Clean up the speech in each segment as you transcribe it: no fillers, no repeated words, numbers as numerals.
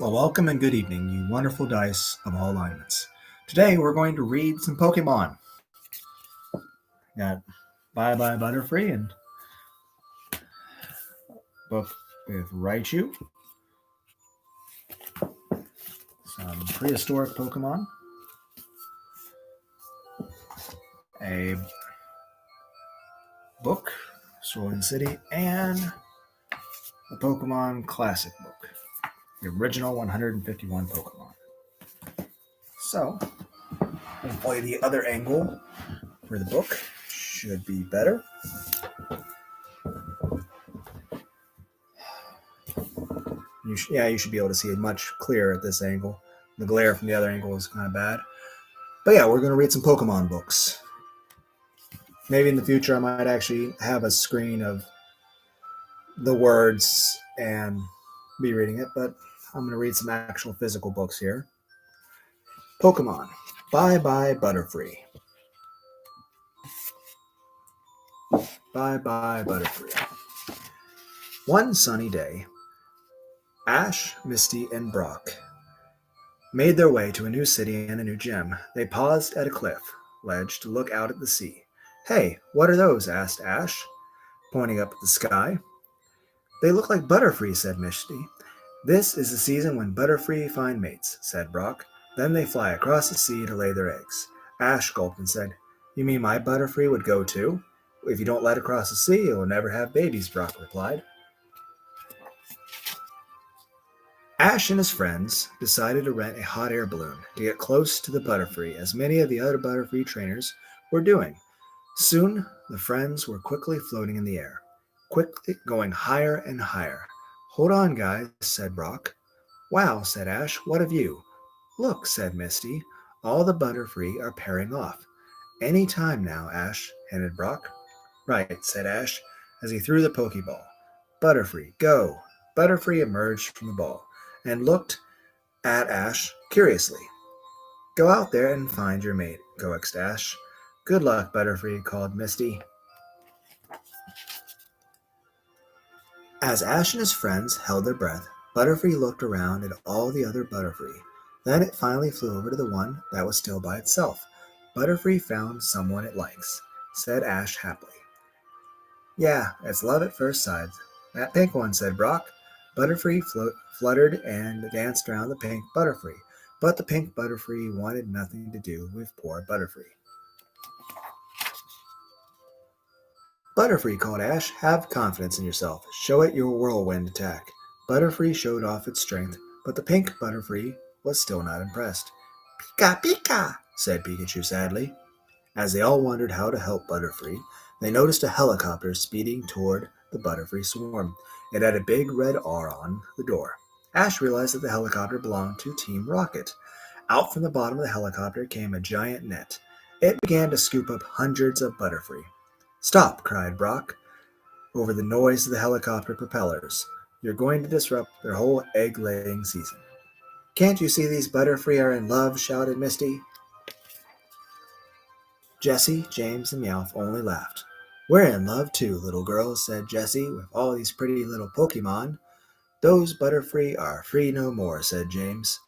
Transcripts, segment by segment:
Well, welcome and good evening, you wonderful dice of all alignments. Today we're going to read some Pokemon. Got Bye Bye Butterfree and book with Raichu, some prehistoric Pokemon, a book, Cerulean City, and the Pokemon Classic book, the original 151 Pokemon. So, hopefully the other angle for the book should be better. You should be able to see it much clearer at this angle. The glare from the other angle is kind of bad. But yeah, we're going to read some Pokemon books. Maybe in the future I might actually have a screen of the words and be reading it, but I'm going to read some actual physical books here. Pokemon, Bye Bye Butterfree. Bye Bye Butterfree. One sunny day, Ash, Misty, and Brock made their way to a new city and a new gym. They paused at a cliff ledge to look out at the sea. Hey, what are those? Asked Ash, pointing up at the sky. They look like butterfree, said Misty. This is the season when butterfree find mates, said Brock. Then they fly across the sea to lay their eggs. Ash gulped and said, You mean my butterfree would go too? If you don't let it cross the sea, it will never have babies, Brock replied. Ash and his friends decided to rent a hot air balloon to get close to the butterfree, as many of the other butterfree trainers were doing. Soon, the friends were quickly floating in the air, quickly going higher and higher. Hold on, guys, said Brock. Wow, said Ash, what have you? Look, said Misty, all the butterfree are pairing off. Any time now, Ash, hinted Brock. Right, said Ash, as he threw the Pokeball. Butterfree, go! Butterfree emerged from the ball and looked at Ash curiously. Go out there and find your mate, coaxed Ash. Good luck, Butterfree, called Misty. As Ash and his friends held their breath, Butterfree looked around at all the other Butterfree. Then it finally flew over to the one that was still by itself. Butterfree found someone it likes, said Ash happily. Yeah, it's love at first sight. That pink one, said Brock. Butterfree fluttered and danced around the pink Butterfree, but the pink Butterfree wanted nothing to do with poor Butterfree. Butterfree, called Ash, have confidence in yourself. Show it your whirlwind attack. Butterfree showed off its strength, but the pink Butterfree was still not impressed. Pika, Pika, said Pikachu sadly. As they all wondered how to help Butterfree, they noticed a helicopter speeding toward the Butterfree swarm. It had a big red R on the door. Ash realized that the helicopter belonged to Team Rocket. Out from the bottom of the helicopter came a giant net. It began to scoop up hundreds of Butterfree. Stop, cried Brock, over the noise of the helicopter propellers. You're going to disrupt their whole egg-laying season. Can't you see these Butterfree are in love? Shouted Misty. Jessie, James, and Meowth only laughed. We're in love too, little girl, said Jessie, with all these pretty little Pokemon. Those Butterfree are free no more, said James.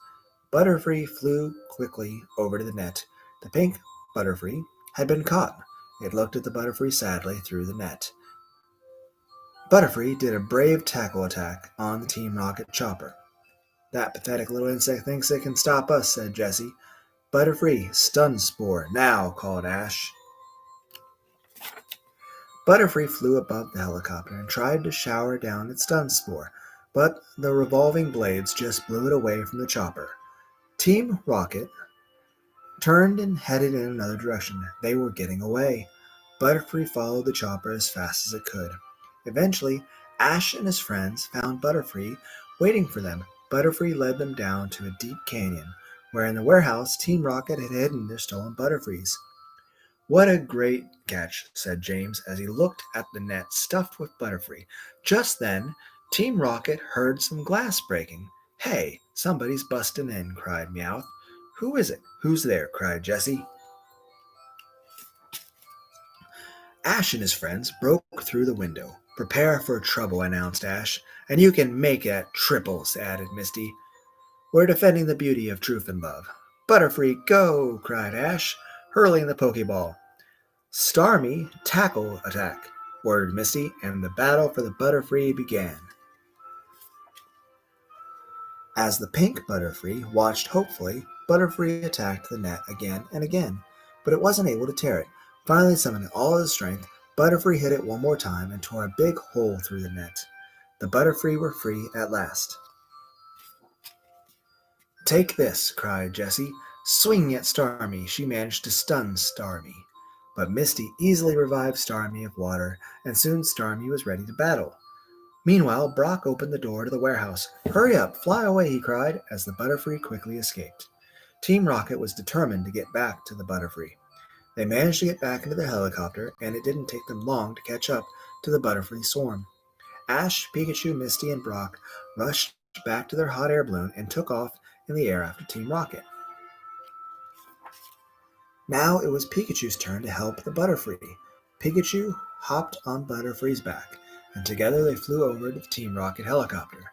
Butterfree flew quickly over to the net. The pink Butterfree had been caught. It looked at the Butterfree sadly through the net. Butterfree did a brave tackle attack on the Team Rocket chopper. That pathetic little insect thinks it can stop us, said Jessie. Butterfree, stun spore, now, called Ash. Butterfree flew above the helicopter and tried to shower down its stun spore, but the revolving blades just blew it away from the chopper. Team Rocket turned and headed in another direction. They were getting away. Butterfree followed the chopper as fast as it could. Eventually, Ash and his friends found Butterfree waiting for them. Butterfree led them down to a deep canyon, where in the warehouse Team Rocket had hidden their stolen Butterfrees. What a great catch, said James as he looked at the net stuffed with Butterfree. Just then, Team Rocket heard some glass breaking. Hey, somebody's busting in, cried Meowth. Who is it? Who's there? Cried Jessie. Ash and his friends broke through the window. Prepare for trouble, announced Ash. And you can make it triples, added Misty. We're defending the beauty of truth and love. Butterfree, go! Cried Ash, hurling the Pokeball. Starmie, tackle attack, ordered Misty, and the battle for the Butterfree began. As the pink Butterfree watched hopefully, Butterfree attacked the net again and again, but it wasn't able to tear it. Finally, summoning all his strength, Butterfree hit it one more time and tore a big hole through the net. The Butterfree were free at last. Take this, cried Jessie. Swinging at Starmie, she managed to stun Starmie. But Misty easily revived Starmie of water, and soon Starmie was ready to battle. Meanwhile, Brock opened the door to the warehouse. Hurry up, fly away, he cried, as the Butterfree quickly escaped. Team Rocket was determined to get back to the Butterfree. They managed to get back into their helicopter, and it didn't take them long to catch up to the Butterfree swarm. Ash, Pikachu, Misty, and Brock rushed back to their hot air balloon and took off in the air after Team Rocket. Now it was Pikachu's turn to help the Butterfree. Pikachu hopped on Butterfree's back, and together they flew over to the Team Rocket helicopter.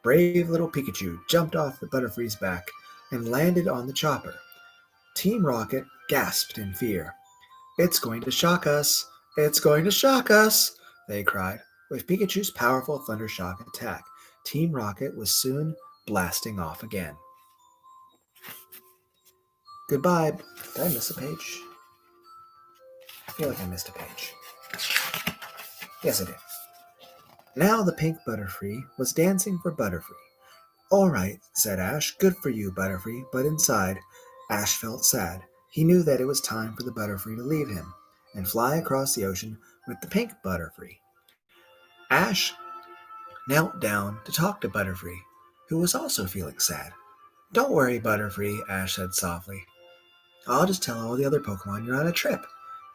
Brave little Pikachu jumped off the Butterfree's back and landed on the chopper. Team Rocket gasped in fear. It's going to shock us! It's going to shock us! They cried. With Pikachu's powerful Thunder Shock attack, Team Rocket was soon blasting off again. Goodbye. Did I miss a page? I feel like I missed a page. Yes, I did. Now the pink Butterfree was dancing for Butterfree. All right, said Ash. Good for you, Butterfree. But inside, Ash felt sad. He knew that it was time for the Butterfree to leave him and fly across the ocean with the pink Butterfree. Ash knelt down to talk to Butterfree, who was also feeling sad. Don't worry, Butterfree, Ash said softly. I'll just tell all the other Pokemon you're on a trip,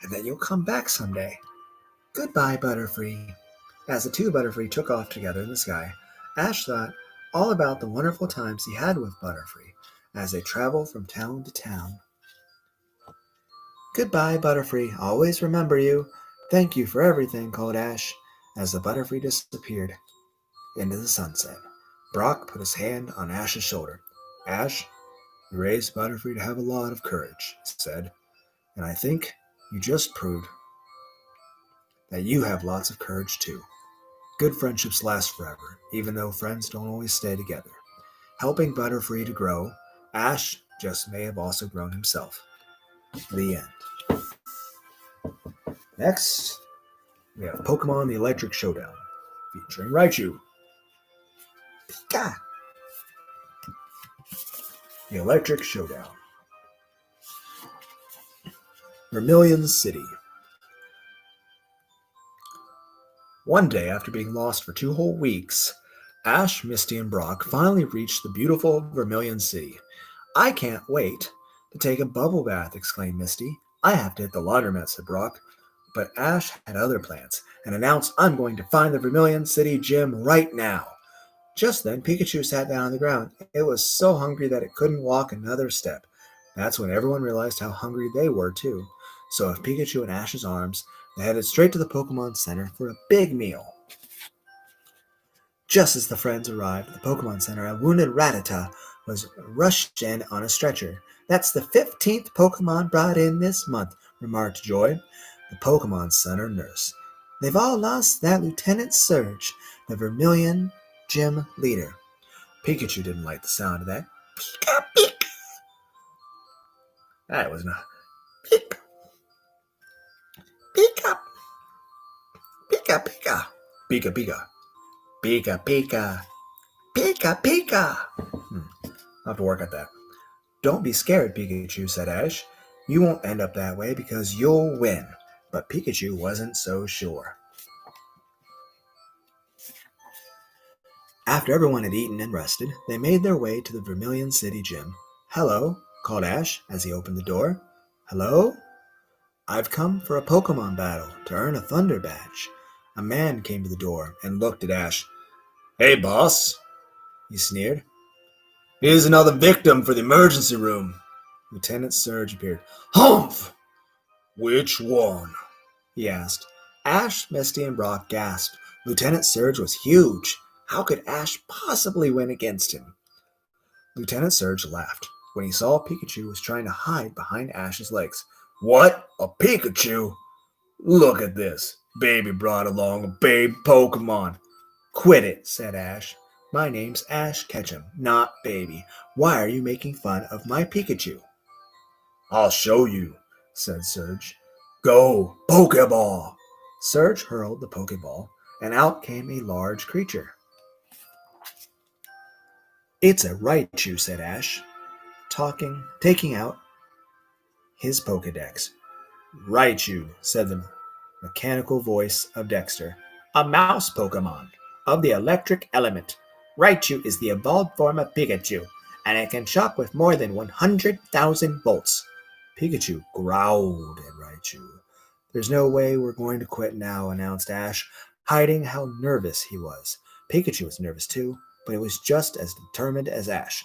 and that you'll come back someday. Goodbye, Butterfree. As the two Butterfree took off together in the sky, Ash thought all about the wonderful times he had with Butterfree as they traveled from town to town. Goodbye, Butterfree. Always remember you. Thank you for everything, called Ash, as the Butterfree disappeared into the sunset. Brock put his hand on Ash's shoulder. Ash, you raised Butterfree to have a lot of courage, he said, and I think you just proved that you have lots of courage too. Good friendships last forever, even though friends don't always stay together. Helping Butterfree to grow, Ash just may have also grown himself. The end. Next, we have Pokemon the Electric Showdown, featuring Raichu. Pika! The Electric Showdown. Vermilion City. One day, after being lost for 2 whole weeks, Ash, Misty, and Brock finally reached the beautiful Vermilion City. I can't wait to take a bubble bath, exclaimed Misty. I have to hit the laundromat, said Brock. But Ash had other plans and announced, I'm going to find the Vermilion City gym right now. Just then, Pikachu sat down on the ground. It was so hungry that it couldn't walk another step. That's when everyone realized how hungry they were, too. So with Pikachu in Ash's arms, they headed straight to the Pokemon Center for a big meal. Just as the friends arrived at the Pokemon Center, a wounded Rattata was rushed in on a stretcher. That's the 15th Pokemon brought in this month, remarked Joy, the Pokemon Center nurse. They've all lost that Lieutenant Surge, the Vermilion gym leader. Pikachu didn't like the sound of that. Pika, pika. That was not. Pika. Pika. Pika, pika. Pika, pika. Pika, pika. Pika, pika. I'll have to work at that. Don't be scared, Pikachu, said Ash. You won't end up that way because you'll win. But Pikachu wasn't so sure. After everyone had eaten and rested, they made their way to the Vermilion City gym. Hello, called Ash as he opened the door. Hello? I've come for a Pokemon battle to earn a Thunder Badge. A man came to the door and looked at Ash. Hey, boss, he sneered. Here's another victim for the emergency room. Lieutenant Surge appeared. Humph! Which one? He asked. Ash, Misty, and Brock gasped. Lieutenant Surge was huge. How could Ash possibly win against him? Lieutenant Surge laughed when he saw Pikachu was trying to hide behind Ash's legs. What? A Pikachu? Look at this. Baby brought along a baby Pokemon. Quit it, said Ash. My name's Ash Ketchum, not Baby. Why are you making fun of my Pikachu? I'll show you, said Surge. Go, Pokeball! Surge hurled the Pokeball, and out came a large creature. It's a Raichu, said Ash, taking out his Pokedex. Raichu, said the mechanical voice of Dexter. A mouse Pokemon of the electric element. Raichu is the evolved form of Pikachu, and it can shock with more than 100,000 volts. Pikachu growled at Raichu. There's no way we're going to quit now, announced Ash, hiding how nervous he was. Pikachu was nervous too, but he was just as determined as Ash.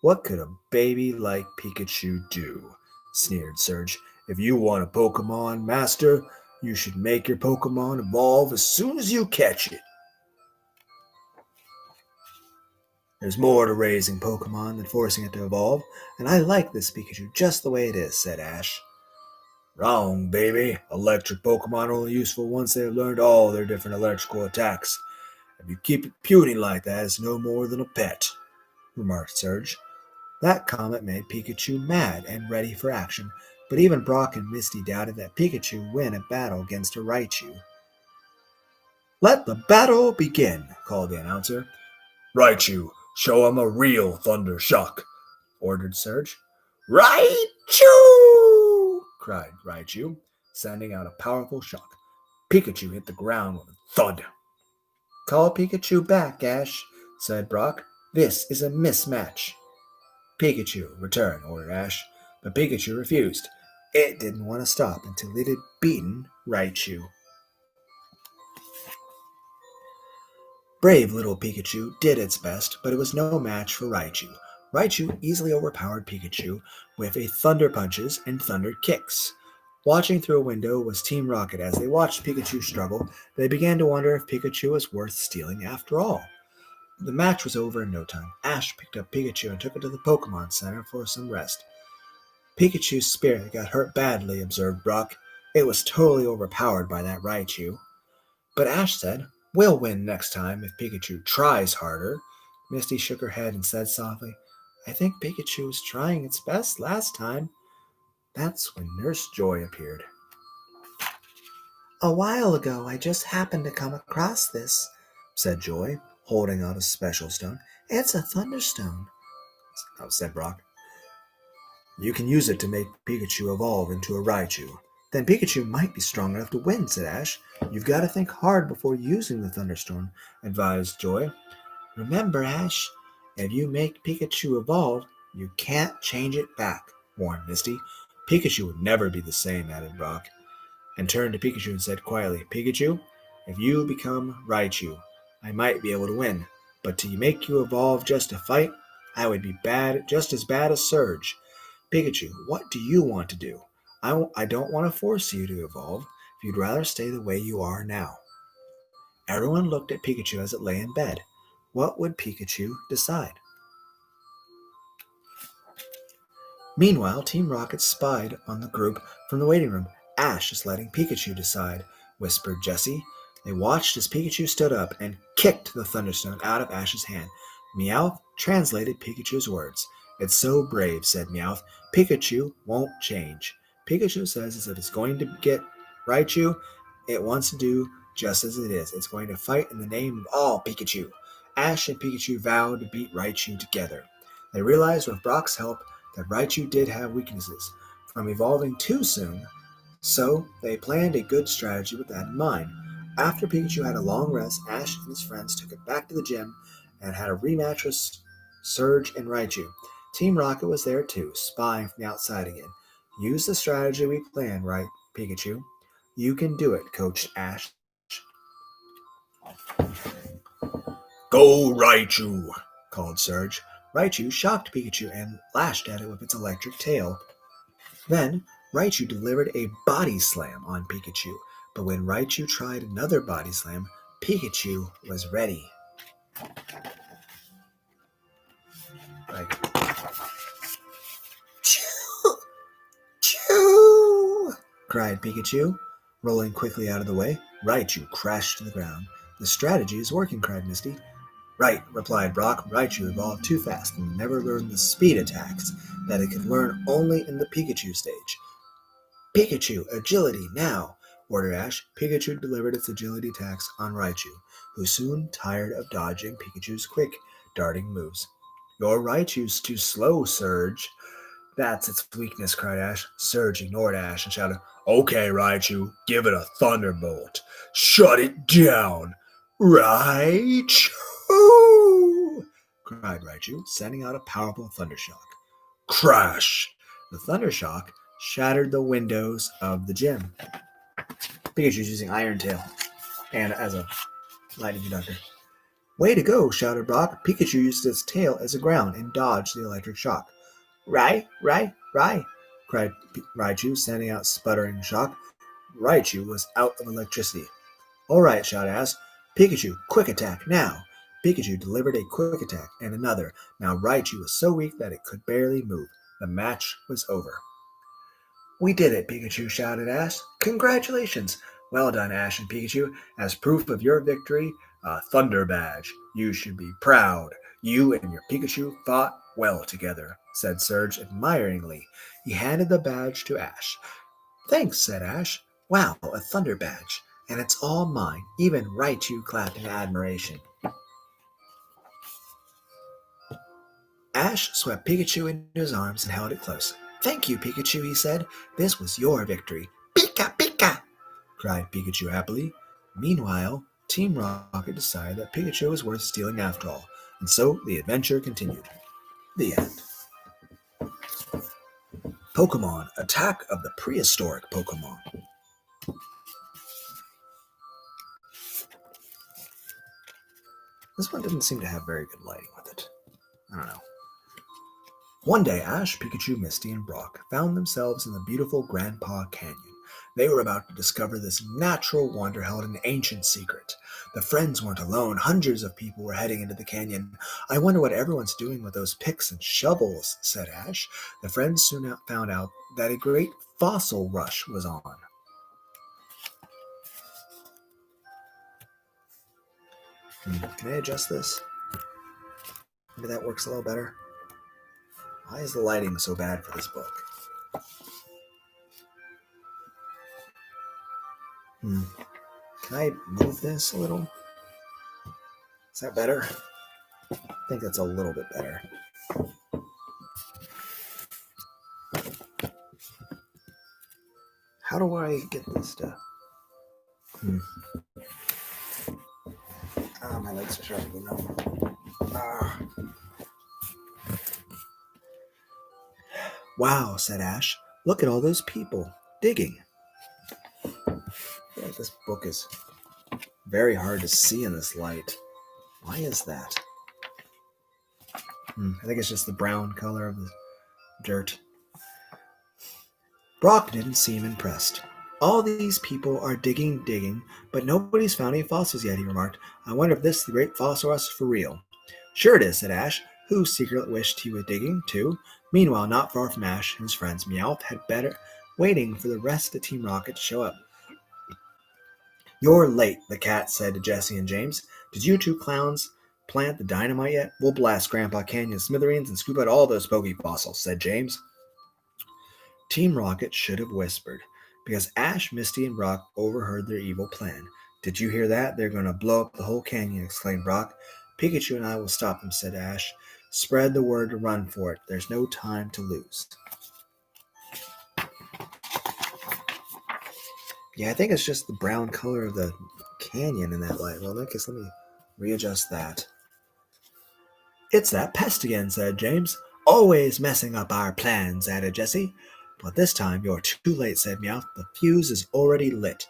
What could a baby like Pikachu do? Sneered Surge. If you want a Pokemon master, you should make your Pokemon evolve as soon as you catch it. There's more to raising Pokemon than forcing it to evolve, and I like this Pikachu just the way it is, said Ash. Wrong, baby. Electric Pokemon are only useful once they've learned all their different electrical attacks. If you keep it puny like that, it's no more than a pet, remarked Surge. That comment made Pikachu mad and ready for action, but even Brock and Misty doubted that Pikachu would win a battle against a Raichu. Let the battle begin, called the announcer. Raichu, show him a real thunder shock, ordered Surge. Raichu! Cried Raichu, sending out a powerful shock. Pikachu hit the ground with a thud. Call Pikachu back, Ash, said Brock. This is a mismatch. Pikachu, return, ordered Ash, but Pikachu refused. It didn't want to stop until it had beaten Raichu. Brave little Pikachu did its best, but it was no match for Raichu. Raichu easily overpowered Pikachu with a Thunder Punches and Thunder Kicks. Watching through a window was Team Rocket. As they watched Pikachu struggle, they began to wonder if Pikachu was worth stealing after all. The match was over in no time. Ash picked up Pikachu and took it to the Pokemon Center for some rest. Pikachu's spirit got hurt badly, observed Brock. It was totally overpowered by that Raichu. But Ash said, We'll win next time if Pikachu tries harder. Misty shook her head and said softly, I think Pikachu was trying its best last time. That's when Nurse Joy appeared. A while ago, I just happened to come across this, said Joy, holding out a special stone. It's a Thunderstone, said Brock. You can use it to make Pikachu evolve into a Raichu. Then Pikachu might be strong enough to win, said Ash. You've got to think hard before using the Thunderstorm, advised Joy. Remember, Ash, if you make Pikachu evolve, you can't change it back, warned Misty. Pikachu would never be the same, added Brock, and turned to Pikachu and said quietly, Pikachu, if you become Raichu, I might be able to win, but to make you evolve just to fight, I would be just as bad as Surge. Pikachu, what do you want to do? I don't want to force you to evolve if you'd rather stay the way you are now. Everyone looked at Pikachu as it lay in bed. What would Pikachu decide? Meanwhile, Team Rocket spied on the group from the waiting room. Ash is letting Pikachu decide, whispered Jessie. They watched as Pikachu stood up and kicked the Thunderstone out of Ash's hand. Meowth translated Pikachu's words. It's so brave, said Meowth. Pikachu won't change. Pikachu says as if it's going to get Raichu, it wants to do just as it is. It's going to fight in the name of all Pikachu. Ash and Pikachu vowed to beat Raichu together. They realized with Brock's help that Raichu did have weaknesses from evolving too soon, so they planned a good strategy with that in mind. After Pikachu had a long rest, Ash and his friends took it back to the gym and had a rematch with Surge and Raichu. Team Rocket was there too, spying from the outside again. Use the strategy we planned, right, Pikachu? You can do it, coached Ash. Go, Raichu, called Surge. Raichu shocked Pikachu and lashed at it with its electric tail. Then, Raichu delivered a body slam on Pikachu, but when Raichu tried another body slam, Pikachu was ready. Like cried Pikachu, rolling quickly out of the way. Raichu crashed to the ground. The strategy is working, cried Misty. Right, replied Brock. Raichu evolved too fast and never learned the speed attacks that it could learn only in the Pikachu stage. Pikachu, agility, now! Ordered Ash. Pikachu delivered its agility attacks on Raichu, who soon tired of dodging Pikachu's quick, darting moves. Your Raichu's too slow, Surge. That's its weakness, cried Ash. Surge ignored Ash and shouted, Okay, Raichu, give it a thunderbolt. Shut it down. Raichu! Cried Raichu, sending out a powerful thundershock. Crash! The thundershock shattered the windows of the gym. Pikachu's using Iron Tail and as a lightning conductor. Way to go, shouted Brock. Pikachu used its tail as a ground and dodged the electric shock. Rai, cried Raichu, sending out sputtering shock. Raichu was out of electricity. All right, shouted Ash. Pikachu, quick attack, now! Pikachu delivered a quick attack and another. Now Raichu was so weak that it could barely move. The match was over. We did it, Pikachu, shouted Ash. Congratulations! Well done, Ash and Pikachu. As proof of your victory, a Thunder Badge. You should be proud. You and your Pikachu fought well together, said Surge admiringly. He handed the badge to Ash. Thanks, said Ash. Wow, a Thunder Badge. And it's all mine. Even Raichu clapped in admiration. Ash swept Pikachu into his arms and held it close. Thank you, Pikachu, he said. This was your victory. Pika, Pika! Cried Pikachu happily. Meanwhile, Team Rocket decided that Pikachu was worth stealing after all, and so the adventure continued. The end. Pokemon, Attack of the Prehistoric Pokemon. This one didn't seem to have very good lighting with it. I don't know. One day, Ash, Pikachu, Misty, and Brock found themselves in the beautiful Grandpa Canyon. They were about to discover this natural wonder held an ancient secret. The friends weren't alone. Hundreds of people were heading into the canyon. I wonder what everyone's doing with those picks and shovels, said Ash. The friends soon found out that a great fossil rush was on. Can I adjust this? Maybe that works a little better. Why is the lighting so bad for this book? Can I move this a little? Is that better? I think that's a little bit better. How do I get this to... my legs are starting to numb. Wow, said Ash. Look at all those people digging. I feel like this book is very hard to see in this light. Why is that? I think it's just the brown color of the dirt. Brock didn't seem impressed. All these people are digging, but nobody's found any fossils yet, he remarked. I wonder if this great fossil rush is for real. Sure it is, said Ash, who secretly wished he was digging, too. Meanwhile, not far from Ash and his friends, Meowth had better waiting for the rest of Team Rocket to show up. You're late, the cat said to Jesse and James. Did you two clowns plant the dynamite yet? We'll blast Grandpa Canyon smithereens and scoop out all those Poke fossils, said James. Team Rocket should have whispered, because Ash, Misty, and Brock overheard their evil plan. Did you hear that? They're going to blow up the whole canyon, exclaimed Brock. Pikachu and I will stop them, said Ash. Spread the word to run for it. There's no time to lose. Yeah, I think it's just the brown color of the canyon in that light. Well, I guess let me readjust that. It's that pest again, said James. Always messing up our plans, added Jesse. But this time you're too late, said Meowth. The fuse is already lit.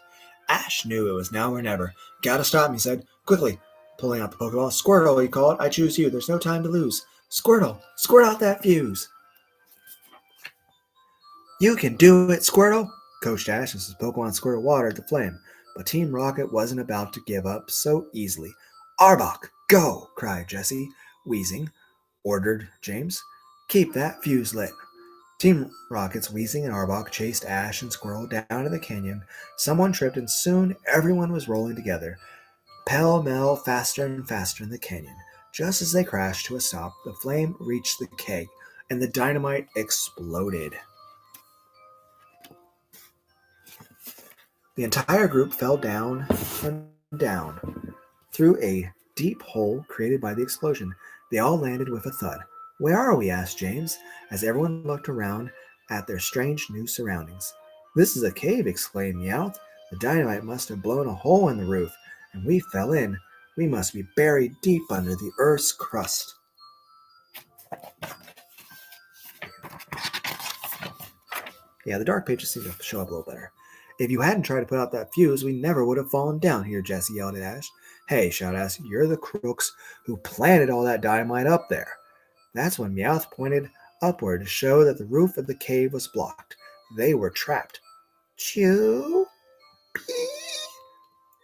Ash knew it was now or never. Gotta stop, he said. Quickly, pulling out the Pokeball. Squirtle, he called. I choose you. There's no time to lose. Squirtle, squirt out that fuse. You can do it, Squirtle, coached Ash as his Pokemon squirted water at the flame. But Team Rocket wasn't about to give up so easily. Arbok, go, cried Jesse, wheezing. Ordered James. Keep that fuse lit. Team Rocket's Wheezing and Arbok chased Ash and Squirrel down to the canyon. Someone tripped, and soon everyone was rolling together, pell-mell, faster and faster in the canyon. Just as they crashed to a stop, the flame reached the keg, and the dynamite exploded. The entire group fell down and down through a deep hole created by the explosion. They all landed with a thud. "Where are we?" asked James, as everyone looked around at their strange new surroundings. "This is a cave," exclaimed Meowth. "The dynamite must have blown a hole in the roof, and we fell in. We must be buried deep under the Earth's crust." Yeah, the dark pages seem to show up a little better. "If you hadn't tried to put out that fuse, we never would have fallen down here," Jesse yelled at Ash. "Hey," shouted Ash, "you're the crooks who planted all that dynamite up there." That's when Meowth pointed upward to show that the roof of the cave was blocked. They were trapped. "Chew, pee,"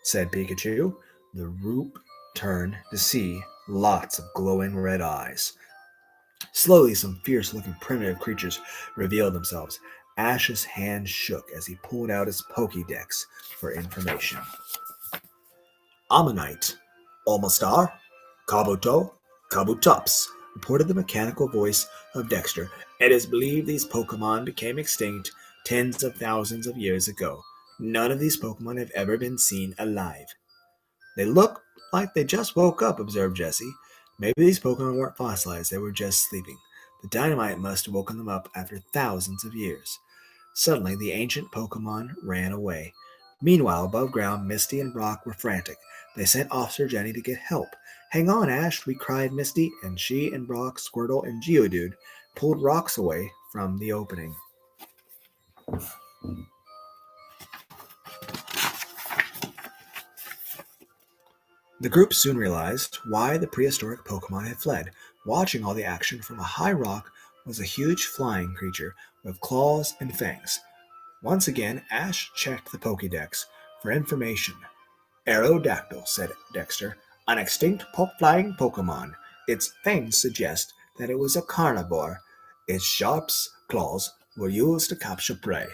said Pikachu. The group turned to see lots of glowing red eyes. Slowly, some fierce-looking primitive creatures revealed themselves. Ash's hand shook as he pulled out his Pokédex for information. "Ammonite, Omastar, Kabuto, Kabutops," reported the mechanical voice of Dexter. "It is believed these Pokemon became extinct tens of thousands of years ago. None of these Pokemon have ever been seen alive." "They look like they just woke up," observed Jesse. "Maybe these Pokemon weren't fossilized, they were just sleeping. The dynamite must have woken them up after thousands of years." Suddenly, the ancient Pokemon ran away. Meanwhile, above ground, Misty and Brock were frantic. They sent Officer Jenny to get help. "Hang on, Ash," cried Misty, and she and Brock, Squirtle, and Geodude pulled rocks away from the opening. The group soon realized why the prehistoric Pokemon had fled. Watching all the action from a high rock was a huge flying creature with claws and fangs. Once again, Ash checked the Pokédex for information. "Aerodactyl," said Dexter, "an extinct flying Pokemon. Its fangs suggest that it was a carnivore. Its sharp claws were used to capture prey."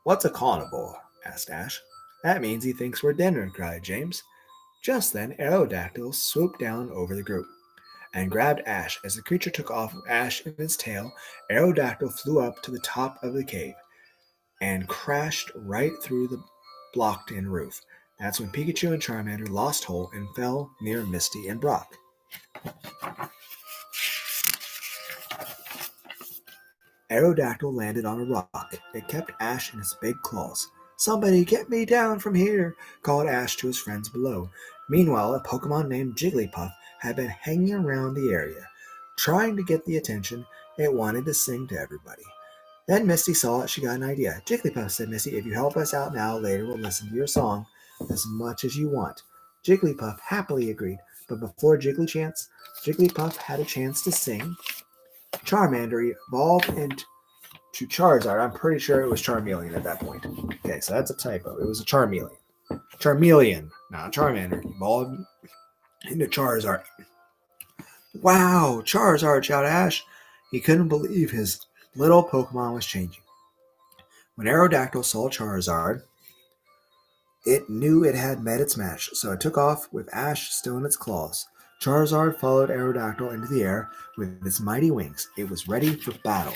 "What's a carnivore?" asked Ash. "That means he thinks we're dinner," cried James. Just then, Aerodactyl swooped down over the group and grabbed Ash. As the creature took off Ash in its tail, Aerodactyl flew up to the top of the cave and crashed right through the blocked-in roof. That's when Pikachu and Charmander lost hold and fell near Misty and Brock. Aerodactyl landed on a rock. It kept Ash in its big claws. "Somebody get me down from here," called Ash to his friends below. Meanwhile, a Pokemon named Jigglypuff had been hanging around the area. Trying to get the attention, it wanted to sing to everybody. Then Misty saw it. She got an idea. "Jigglypuff," said Misty, "if you help us out now, later we'll listen to your song as much as you want." Jigglypuff happily agreed, but before Jigglypuff had a chance to sing, Charmander evolved into Charizard. I'm pretty sure it was Charmeleon at that point. Okay, so that's a typo. It was a Charmeleon. Charmeleon, not Charmander, evolved into Charizard. "Wow, Charizard!" shouted Ash. He couldn't believe his little Pokemon was changing. When Aerodactyl saw Charizard, it knew it had met its match, so it took off with Ash still in its claws. Charizard followed Aerodactyl into the air with its mighty wings. It was ready for battle.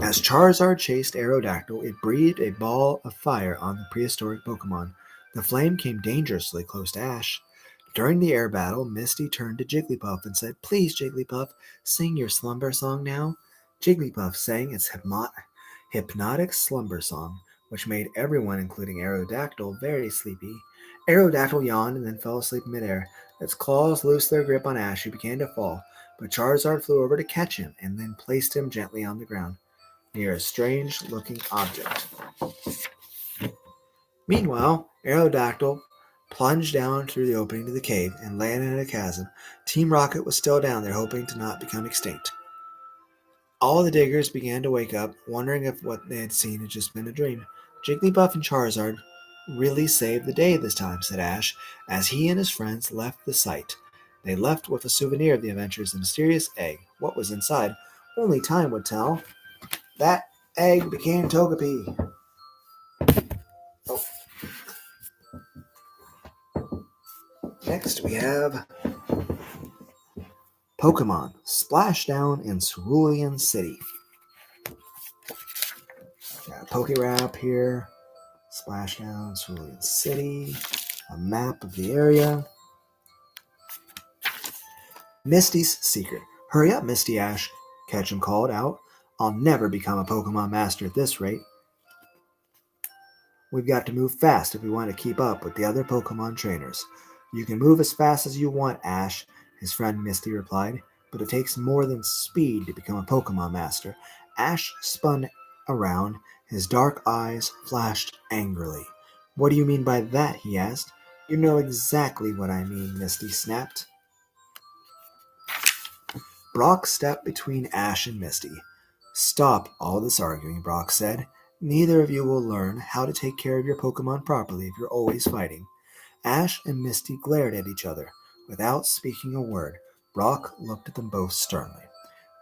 As Charizard chased Aerodactyl, it breathed a ball of fire on the prehistoric Pokemon. The flame came dangerously close to Ash. During the air battle, Misty turned to Jigglypuff and said, "Please, Jigglypuff, sing your slumber song now." Jigglypuff sang its hypnotic slumber song, which made everyone, including Aerodactyl, very sleepy. Aerodactyl yawned and then fell asleep midair. Its claws loosed their grip on Ash, who began to fall, but Charizard flew over to catch him and then placed him gently on the ground near a strange-looking object. Meanwhile, Aerodactyl plunged down through the opening to the cave and landed in a chasm. Team Rocket was still down there, hoping to not become extinct. All the diggers began to wake up, wondering if what they had seen had just been a dream. Jigglypuff and Charizard really saved the day this time, said Ash, as he and his friends left the site. They left with a souvenir of the adventures, a mysterious egg. What was inside? Only time would tell. That egg became Togepi. Oh, next we have Pokemon Splashdown in Cerulean City. Got a Pokérap here. Splashdown, Cerulean City. A map of the area. Misty's secret. Hurry up, Misty, Ash, Ketchum called out. I'll never become a Pokemon master at this rate. We've got to move fast if we want to keep up with the other Pokemon trainers. You can move as fast as you want, Ash, his friend Misty replied, but it takes more than speed to become a Pokemon master. Ash spun around, his dark eyes flashed angrily. What do you mean by that? He asked. You know exactly what I mean, Misty snapped. Brock stepped between Ash and Misty. Stop all this arguing, Brock said. Neither of you will learn how to take care of your Pokemon properly if you're always fighting. Ash and Misty glared at each other. Without speaking a word, Brock looked at them both sternly.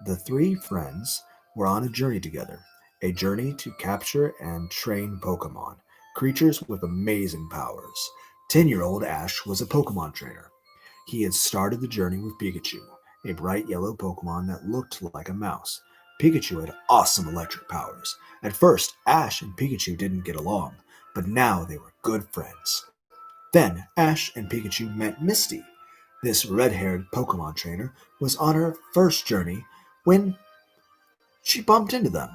The three friends were on a journey together, a journey to capture and train Pokemon, creatures with amazing powers. 10-year-old Ash was a Pokemon trainer. He had started the journey with Pikachu, a bright yellow Pokemon that looked like a mouse. Pikachu had awesome electric powers. At first, Ash and Pikachu didn't get along, but now they were good friends. Then Ash and Pikachu met Misty. This red-haired Pokemon trainer was on her first journey when she bumped into them.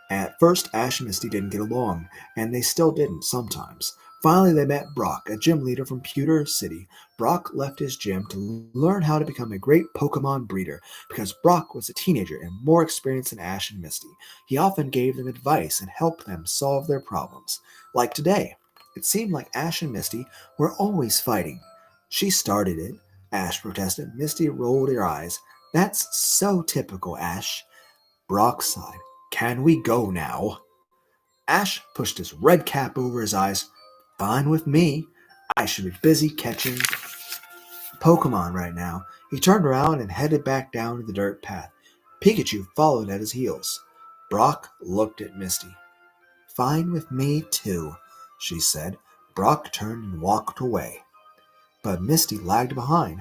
At first, Ash and Misty didn't get along, and they still didn't sometimes. Finally, they met Brock, a gym leader from Pewter City. Brock left his gym to learn how to become a great Pokemon breeder because Brock was a teenager and more experienced than Ash and Misty. He often gave them advice and helped them solve their problems. Like today, it seemed like Ash and Misty were always fighting. She started it, Ash protested. Misty rolled her eyes. That's so typical, Ash. Brock sighed. Can we go now? Ash pushed his red cap over his eyes. Fine with me. I should be busy catching Pokemon right now. He turned around and headed back down to the dirt path. Pikachu followed at his heels. Brock looked at Misty. Fine with me, too, she said. Brock turned and walked away. But Misty lagged behind.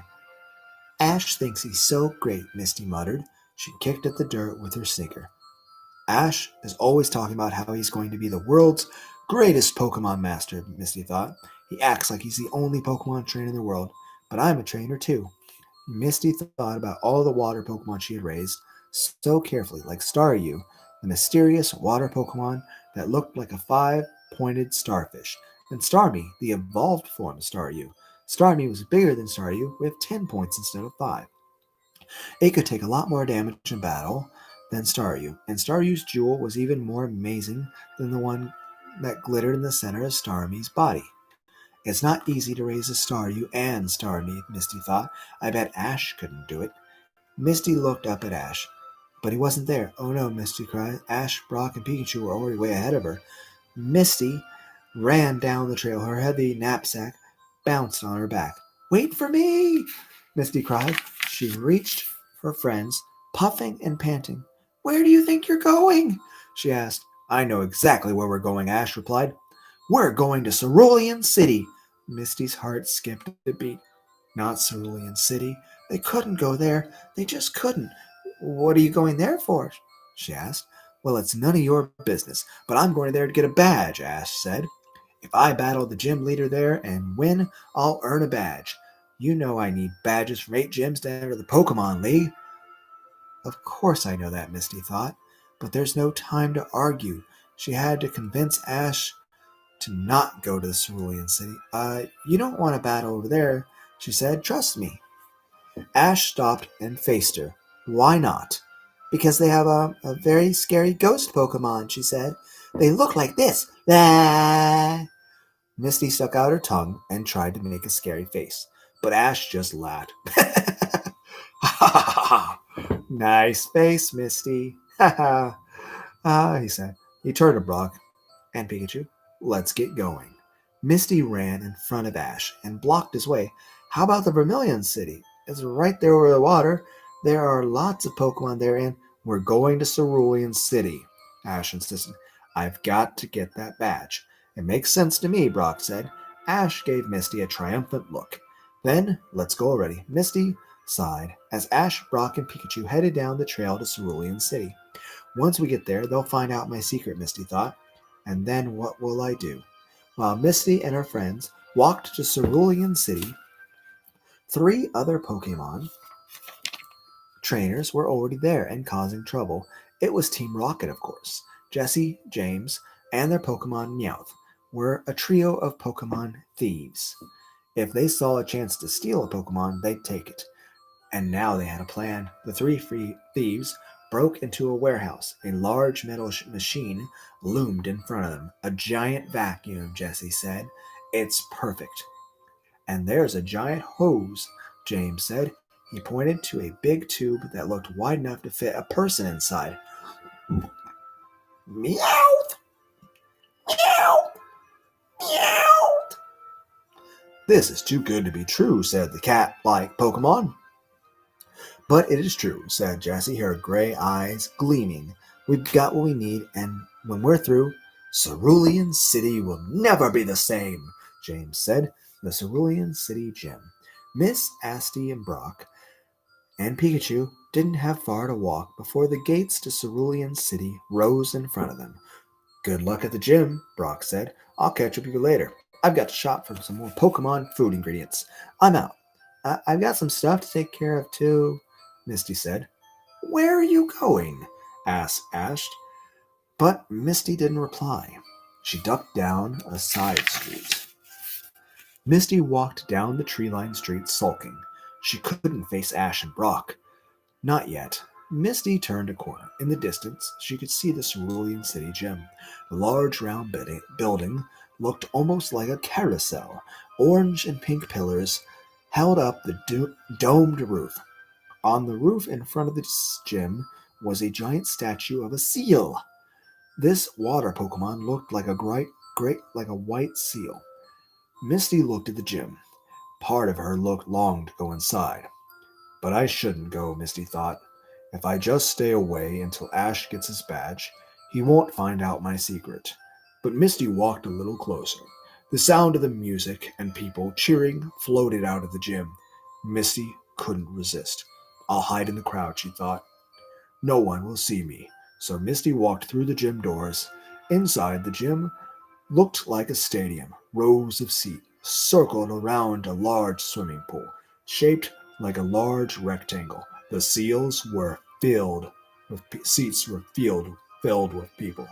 Ash thinks he's so great, Misty muttered. She kicked at the dirt with her sneaker. Ash is always talking about how he's going to be the world's greatest Pokemon master, Misty thought. He acts like he's the only Pokemon trainer in the world, but I'm a trainer too. Misty thought about all the water Pokemon she had raised so carefully, like Staryu, the mysterious water Pokemon that looked like a five-pointed starfish, and Starmie, the evolved form of Staryu. Starmie was bigger than Staryu, with 10 points instead of 5. It could take a lot more damage in battle than Staryu, and Staryu's jewel was even more amazing than the one that glittered in the center of Starmie's body. It's not easy to raise a Staryu and Starmie, Misty thought. I bet Ash couldn't do it. Misty looked up at Ash, but he wasn't there. Oh no, Misty cried. Ash, Brock, and Pikachu were already way ahead of her. Misty ran down the trail. Her heavy knapsack bounced on her back. Wait for me! Misty cried. She reached her friends, puffing and panting. Where do you think you're going? She asked. I know exactly where we're going, Ash replied. We're going to Cerulean City. Misty's heart skipped a beat. Not Cerulean City. They couldn't go there. They just couldn't. What are you going there for? She asked. Well, it's none of your business, but I'm going there to get a badge, Ash said. If I battle the gym leader there and win, I'll earn a badge. You know I need badges from 8 gyms to enter the Pokemon League. Of course I know that, Misty thought, but there's no time to argue. She had to convince Ash to not go to the Cerulean City. You don't want to battle over there, she said. Trust me. Ash stopped and faced her. Why not? Because they have a very scary ghost Pokemon, she said. They look like this. Ah! Misty stuck out her tongue and tried to make a scary face, but Ash just laughed. Ha ha ha! Nice face, Misty. Ha ha! He said. He turned to Brock and Pikachu. Let's get going. Misty ran in front of Ash and blocked his way. How about the Vermilion City? It's right there over the water. There are lots of Pokemon there, and we're going to Cerulean City, Ash insisted. I've got to get that badge. It makes sense to me, Brock said. Ash gave Misty a triumphant look. Then, let's go already. Misty sighed as Ash, Brock, and Pikachu headed down the trail to Cerulean City. Once we get there, they'll find out my secret, Misty thought. And then what will I do? While Misty and her friends walked to Cerulean City, three other Pokemon trainers were already there and causing trouble. It was Team Rocket, of course. Jesse, James, and their Pokemon Meowth were a trio of Pokemon thieves. If they saw a chance to steal a Pokemon, they'd take it. And now they had a plan. The three free thieves broke into a warehouse. A large metal machine loomed in front of them. A giant vacuum, Jesse said. It's perfect. And there's a giant hose, James said. He pointed to a big tube that looked wide enough to fit a person inside. Meow! Meow! Meow! This is too good to be true, said the cat-like Pokemon. But it is true, said Jessie, her gray eyes gleaming. We've got what we need, and when we're through, Cerulean City will never be the same, James said. The Cerulean City Gym. Miss Asti and Brock and Pikachu didn't have far to walk before the gates to Cerulean City rose in front of them. Good luck at the gym, Brock said. I'll catch up with you later. I've got to shop for some more Pokemon food ingredients. I'm out. I've got some stuff to take care of too, Misty said. Where are you going? Asked Ash. But Misty didn't reply. She ducked down a side street. Misty walked down the tree-lined street sulking. She couldn't face Ash and Brock. Not yet. Misty turned a corner. In the distance, she could see the Cerulean City Gym. The large round building looked almost like a carousel. Orange and pink pillars held up the domed roof. On the roof in front of the gym was a giant statue of a seal. This water Pokemon looked like a like a white seal. Misty looked at the gym. Part of her longed to go inside. But I shouldn't go, Misty thought. If I just stay away until Ash gets his badge, he won't find out my secret. But Misty walked a little closer. The sound of the music and people cheering floated out of the gym. Misty couldn't resist. I'll hide in the crowd, she thought. No one will see me. So Misty walked through the gym doors. Inside the gym looked like a stadium. Rows of seats circled around a large swimming pool, shaped like a large rectangle. The seats were filled with people.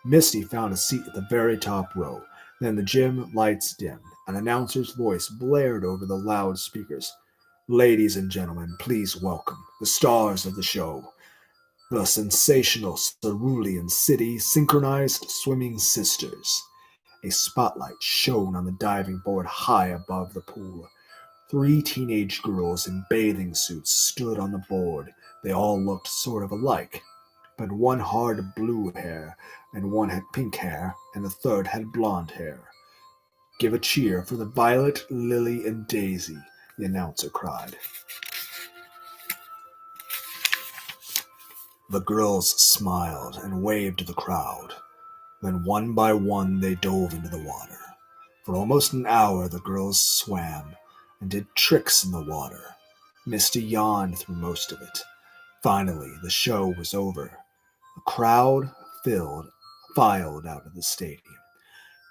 Misty found a seat at the very top row. Then the gym lights dimmed. An announcer's voice blared over the loudspeakers. Ladies and gentlemen, please welcome the stars of the show, the sensational Cerulean City Synchronized Swimming Sisters. A spotlight shone on the diving board high above the pool. 3 teenage girls in bathing suits stood on the board. They all looked sort of alike, but one had blue hair, and one had pink hair, and the third had blonde hair. Give a cheer for the Violet, Lily, and Daisy, the announcer cried. The girls smiled and waved to the crowd. Then one by one they dove into the water. For almost an hour the girls swam and did tricks in the water. Misty yawned through most of it. Finally, the show was over. The crowd filed out of the stadium.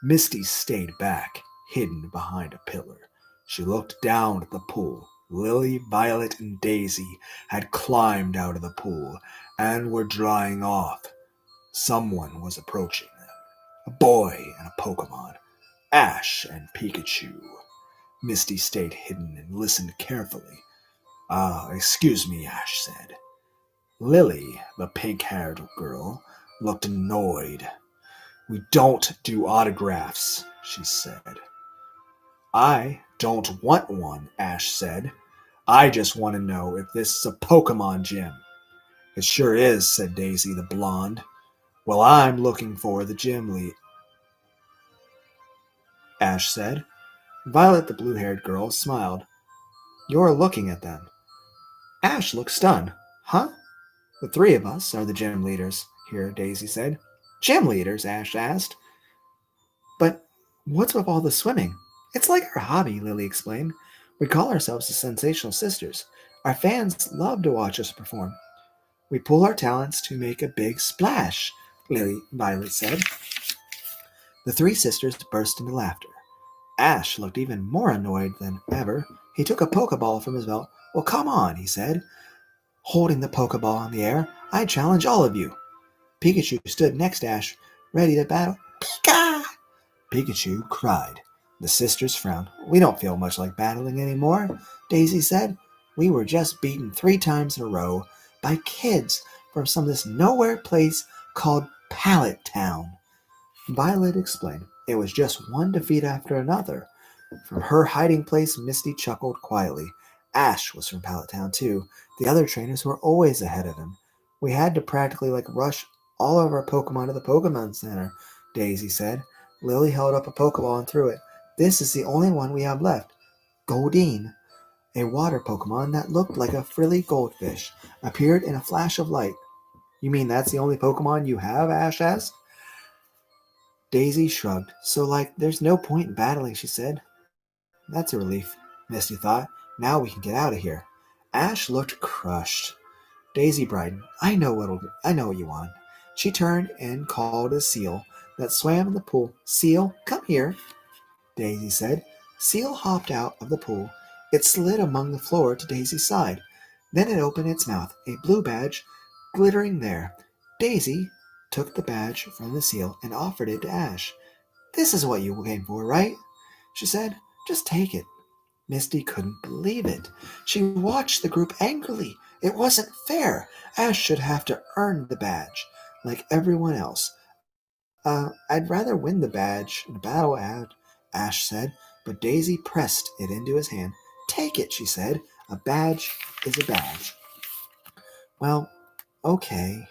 Misty stayed back, hidden behind a pillar. She looked down at the pool. Lily, Violet, and Daisy had climbed out of the pool and were drying off. Someone was approaching them. A boy and a Pokemon. Ash and Pikachu. Misty stayed hidden and listened carefully. Excuse me, Ash said. Lily, the pink-haired girl, looked annoyed. We don't do autographs, she said. I don't want one, Ash said. I just want to know if this is a Pokemon gym. It sure is, said Daisy the blonde. Well, I'm looking for the gym lead. Ash said. Violet, the blue-haired girl, smiled. You're looking at them. Ash looked stunned. Huh? The three of us are the gym leaders, here, Daisy said. Gym leaders? Ash asked. But what's with all the swimming? It's like our hobby, Lily explained. We call ourselves the Sensational Sisters. Our fans love to watch us perform. We pool our talents to make a big splash, Violet said. The three sisters burst into laughter. Ash looked even more annoyed than ever. He took a Pokeball from his belt. Well, come on, he said, holding the Pokeball in the air. I challenge all of you. Pikachu stood next to Ash, ready to battle. Pika! Pikachu cried. The sisters frowned. We don't feel much like battling anymore, Daisy said. We were just beaten 3 times in a row by kids from some this nowhere place called Pallet Town. Violet explained. It was just one defeat after another. From her hiding place, Misty chuckled quietly. Ash was from Pallet Town too. The other trainers were always ahead of him. We had to practically rush all of our Pokemon to the Pokemon Center, Daisy said. Lily held up a Pokeball and threw it. This is the only one we have left. Goldeen, a water Pokemon that looked like a frilly goldfish, appeared in a flash of light. You mean that's the only Pokemon you have? Ash asked. Daisy shrugged. So, there's no point in battling, she said. That's a relief, Misty thought. Now we can get out of here. Ash looked crushed. Daisy brightened. I know what you want. She turned and called a seal that swam in the pool. Seal, come here, Daisy said. Seal hopped out of the pool. It slid among the floor to Daisy's side. Then it opened its mouth, a blue badge glittering there. Daisy took the badge from the seal and offered it to Ash. This is what you came for, right? She said. Just take it. Misty couldn't believe it. She watched the group angrily. It wasn't fair. Ash should have to earn the badge, like everyone else. I'd rather win the badge in a battle, Ash said, but Daisy pressed it into his hand. Take it, she said. A badge is a badge. Well, okay,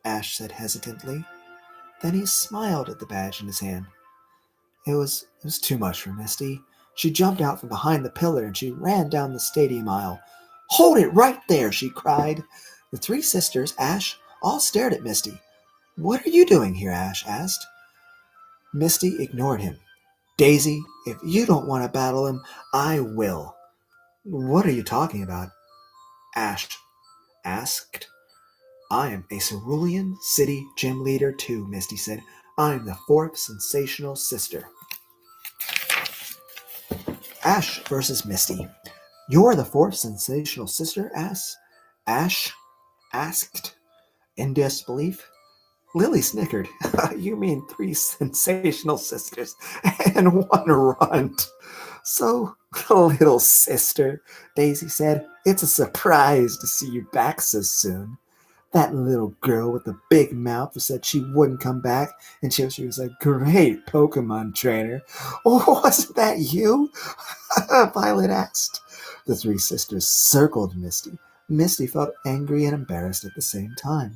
Ash said hesitantly. Then he smiled at the badge in his hand. It was too much for Misty. She jumped out from behind the pillar and she ran down the stadium aisle. Hold it right there, she cried. The three sisters, Ash, all stared at Misty. What are you doing here? Ash asked. Misty ignored him. Daisy, if you don't want to battle him, I will. What are you talking about? Ash asked. I am a cerulean city gym leader too, Misty said. I'm the 4th sensational sister. Ash versus Misty. You're the 4th sensational sister, Ash asked in disbelief. Lily snickered. You mean 3 sensational sisters and 1 runt. So, little sister, Daisy said, it's a surprise to see you back so soon. That little girl with the big mouth who said she wouldn't come back and she was a great Pokemon trainer. Oh, wasn't that you? Violet asked. The 3 sisters circled Misty. Misty felt angry and embarrassed at the same time.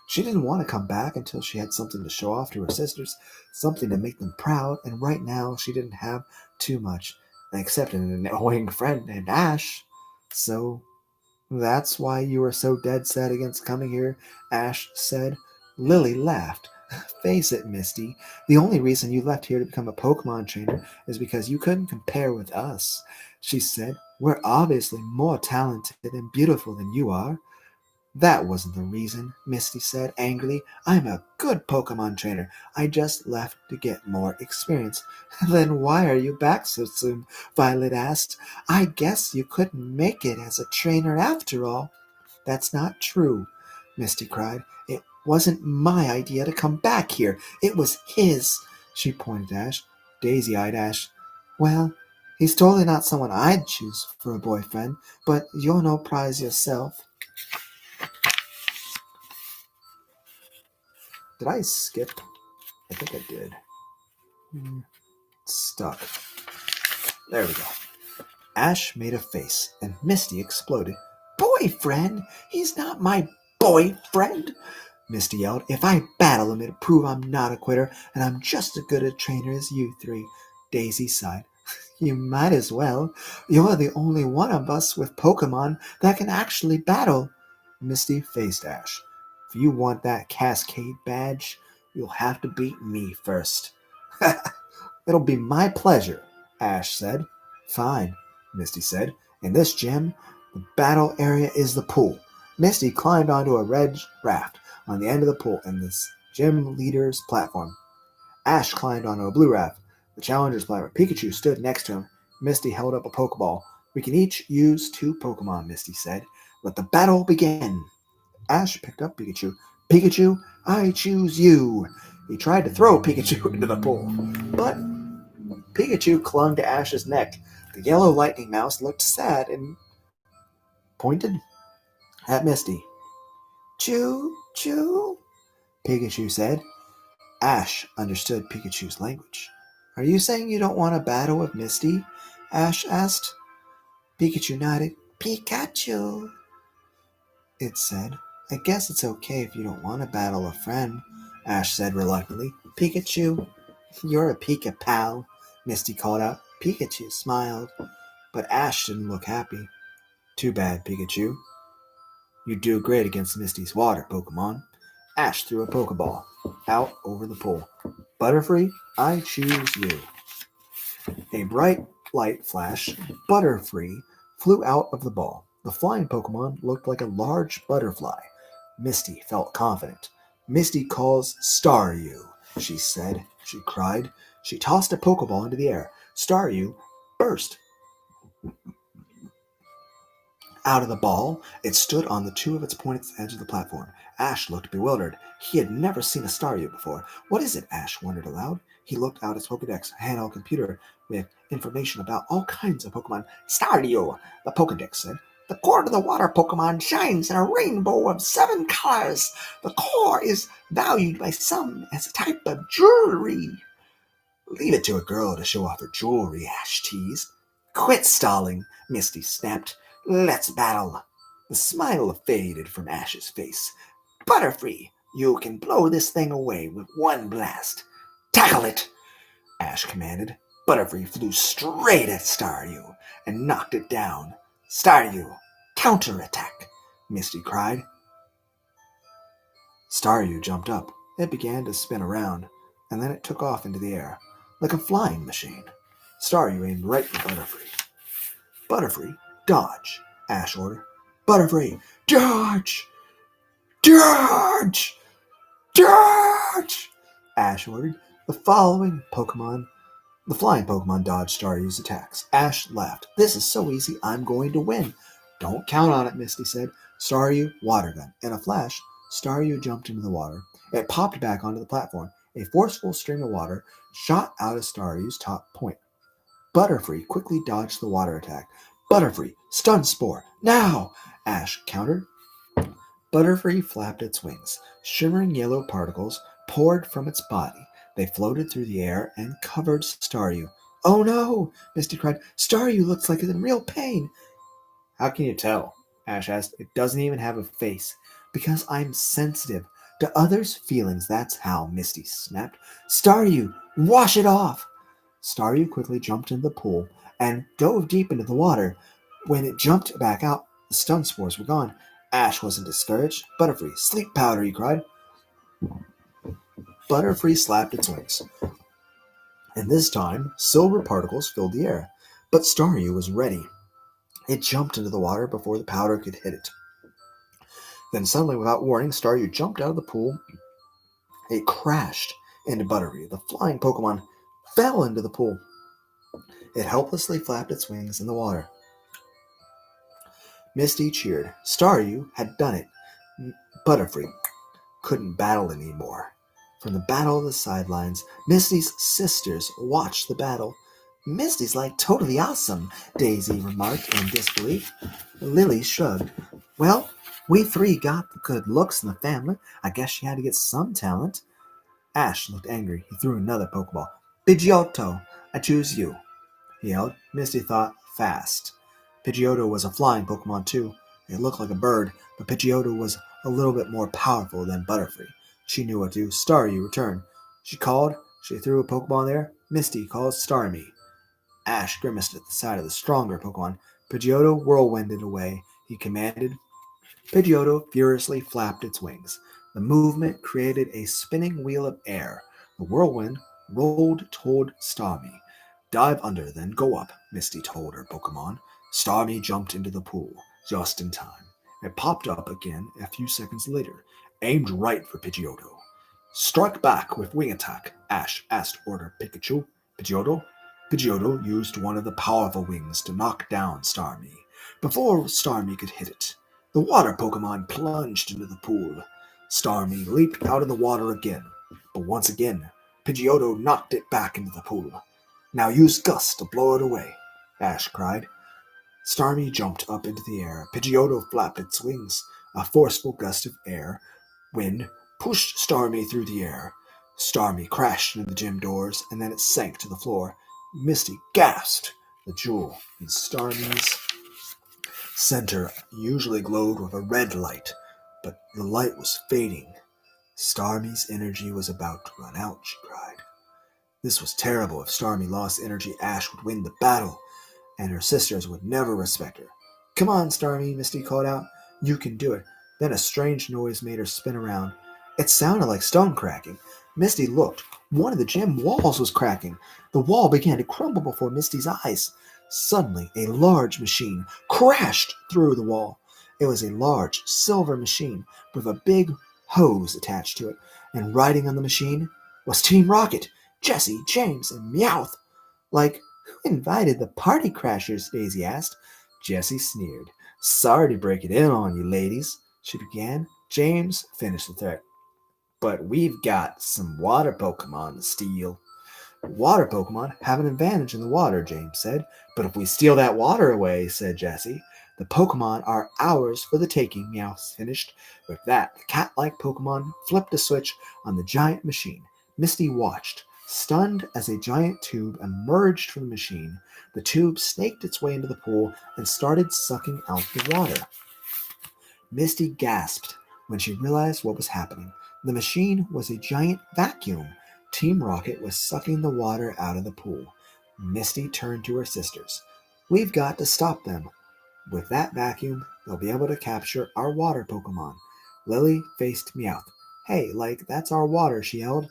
She didn't want to come back until she had something to show off to her sisters, something to make them proud, and right now she didn't have too much, except an annoying friend named Ash. So, that's why you were so dead set against coming here, Ash said. Lily laughed. Face it, Misty, the only reason you left here to become a Pokemon trainer is because you couldn't compare with us, she said. We're obviously more talented and beautiful than you are. That wasn't the reason, Misty said angrily. I'm a good Pokemon trainer. I just left to get more experience. Then why are you back so soon? Violet asked. I guess you couldn't make it as a trainer after all. That's not true, Misty cried. It wasn't my idea to come back here. It was his. She pointed at Ash. Daisy-eyed Ash. Well, he's totally not someone I'd choose for a boyfriend, but you're no prize yourself. Did I skip? I think I did. Stuck. There we go. Ash made a face, and Misty exploded. Boyfriend? He's not my boyfriend! Misty yelled. If I battle him, it'll prove I'm not a quitter, and I'm just as good a trainer as you 3. Daisy sighed. You might as well. You're the only one of us with Pokemon that can actually battle. Misty faced Ash. If you want that Cascade badge, you'll have to beat me first. It'll be my pleasure, Ash said. Fine, Misty said. In this gym, the battle area is the pool. Misty climbed onto a red raft on the end of the pool in this gym leader's platform. Ash climbed onto a blue raft. The challenger's platform. Pikachu stood next to him. Misty held up a Pokeball. We can each use 2 Pokemon, Misty said. Let the battle begin. Ash picked up Pikachu. Pikachu, I choose you. He tried to throw Pikachu into the pool, but Pikachu clung to Ash's neck. The yellow lightning mouse looked sad and pointed at Misty. Choo, choo, Pikachu said. Ash understood Pikachu's language. Are you saying you don't want to battle with Misty? Ash asked. Pikachu nodded. Pikachu, it said. I guess it's okay if you don't want to battle a friend, Ash said reluctantly. Pikachu, you're a Pika pal, Misty called out. Pikachu smiled, but Ash didn't look happy. Too bad, Pikachu. You do great against Misty's water Pokemon. Ash threw a Pokeball out over the pool. Butterfree, I choose you. A bright light flash, Butterfree flew out of the ball. The flying Pokemon looked like a large butterfly. Misty felt confident. Misty calls Staryu, she said. She cried. She tossed a Pokeball into the air. Staryu burst out of the ball. It stood on the two of its pointed edge of the platform. Ash looked bewildered. He had never seen a Staryu before. What is it? Ash wondered aloud. He looked out his Pokedex handheld computer with information about all kinds of Pokemon. Staryu, the Pokedex said. The core of the water Pokemon shines in a rainbow of 7 colors. The core is valued by some as a type of jewelry. Leave it to a girl to show off her jewelry, Ash teased. Quit stalling, Misty snapped. Let's battle. The smile faded from Ash's face. Butterfree, you can blow this thing away with one blast. Tackle it, Ash commanded. Butterfree flew straight at Staryu and knocked it down. Staryu, counterattack, Misty cried. Staryu jumped up. It began to spin around, and then it took off into the air, like a flying machine. Staryu aimed right at Butterfree. Butterfree, dodge, Ash ordered. Butterfree, dodge! Dodge! Dodge! Ash ordered. The flying Pokemon dodged Staryu's attacks. Ash laughed. This is so easy, I'm going to win. Don't count on it, Misty said. Staryu, water gun. In a flash, Staryu jumped into the water. It popped back onto the platform. A forceful stream of water shot out of Staryu's top point. Butterfree quickly dodged the water attack. Butterfree, stun spore, now! Ash countered. Butterfree flapped its wings. Shimmering yellow particles poured from its body. They floated through the air and covered Staryu. Oh no! Misty cried. Staryu looks like it's in real pain. How can you tell? Ash asked. It doesn't even have a face. Because I'm sensitive to others' feelings, that's how, Misty snapped. Staryu, wash it off! Staryu quickly jumped into the pool and dove deep into the water. When it jumped back out, the stun spores were gone. Ash wasn't discouraged. Butterfree, sleep powder, he cried. Butterfree slapped its wings. And this time, silver particles filled the air. But Staryu was ready. It jumped into the water before the powder could hit it. Then suddenly, without warning, Staryu jumped out of the pool. It crashed into Butterfree. The flying Pokemon fell into the pool. It helplessly flapped its wings in the water. Misty cheered. Staryu had done it. Butterfree couldn't battle anymore. From the battle of the sidelines, Misty's sisters watched the battle. Misty's like totally awesome, Daisy remarked in disbelief. Lily shrugged. Well, we 3 got the good looks in the family. I guess she had to get some talent. Ash looked angry. He threw another Pokeball. Pidgeotto, I choose you, he yelled. Misty thought fast. Pidgeotto was a flying Pokemon too. It looked like a bird, but Pidgeotto was a little bit more powerful than Butterfree. She knew what to do. Staryu returned. She called. She threw a Pokeball in there. Misty calls Starmie. Ash grimaced at the sight of the stronger Pokemon. Pidgeotto whirlwinded away. He commanded. Pidgeotto furiously flapped its wings. The movement created a spinning wheel of air. The whirlwind rolled toward Starmie. Dive under, then go up, Misty told her Pokemon. Starmie jumped into the pool, just in time. It popped up again a few seconds later, aimed right for Pidgeotto. Strike back with wing attack, Ash asked Order Pikachu. Pidgeotto used one of the powerful wings to knock down Starmie. Before Starmie could hit it, the water Pokemon plunged into the pool. Starmie leaped out of the water again, but once again, Pidgeotto knocked it back into the pool. Now use Gust to blow it away, Ash cried. Starmie jumped up into the air. Pidgeotto flapped its wings. A forceful gust of wind pushed Starmie through the air. Starmie crashed into the gym doors, and then it sank to the floor. Misty gasped. The jewel in Starmie's center usually glowed with a red light, but the light was fading. Starmie's energy was about to run out, she cried. This was terrible. If Starmie lost energy, Ash would win the battle, and her sisters would never respect her. Come on, Starmie, Misty called out. You can do it. Then a strange noise made her spin around. It sounded like stone cracking. Misty looked. One of the gym walls was cracking. The wall began to crumble before Misty's eyes. Suddenly, a large machine crashed through the wall. It was a large silver machine with a big hose attached to it, and riding on the machine was Team Rocket, Jessie, James, and Meowth. Like, who invited the party crashers? Daisy asked. Jessie sneered. Sorry to break it in on you, ladies, she began. James finished the threat. But we've got some water Pokemon to steal. Water Pokemon have an advantage in the water, James said. But if we steal that water away, said Jessie, the Pokemon are ours for the taking, Meowth finished. With that, the cat-like Pokemon flipped a switch on the giant machine. Misty watched, stunned as a giant tube emerged from the machine. The tube snaked its way into the pool and started sucking out the water. Misty gasped when she realized what was happening. The machine was a giant vacuum. Team Rocket was sucking the water out of the pool. Misty turned to her sisters. We've got to stop them. With that vacuum, they'll be able to capture our water Pokemon. Lily faced Meowth. Hey, that's our water, she yelled.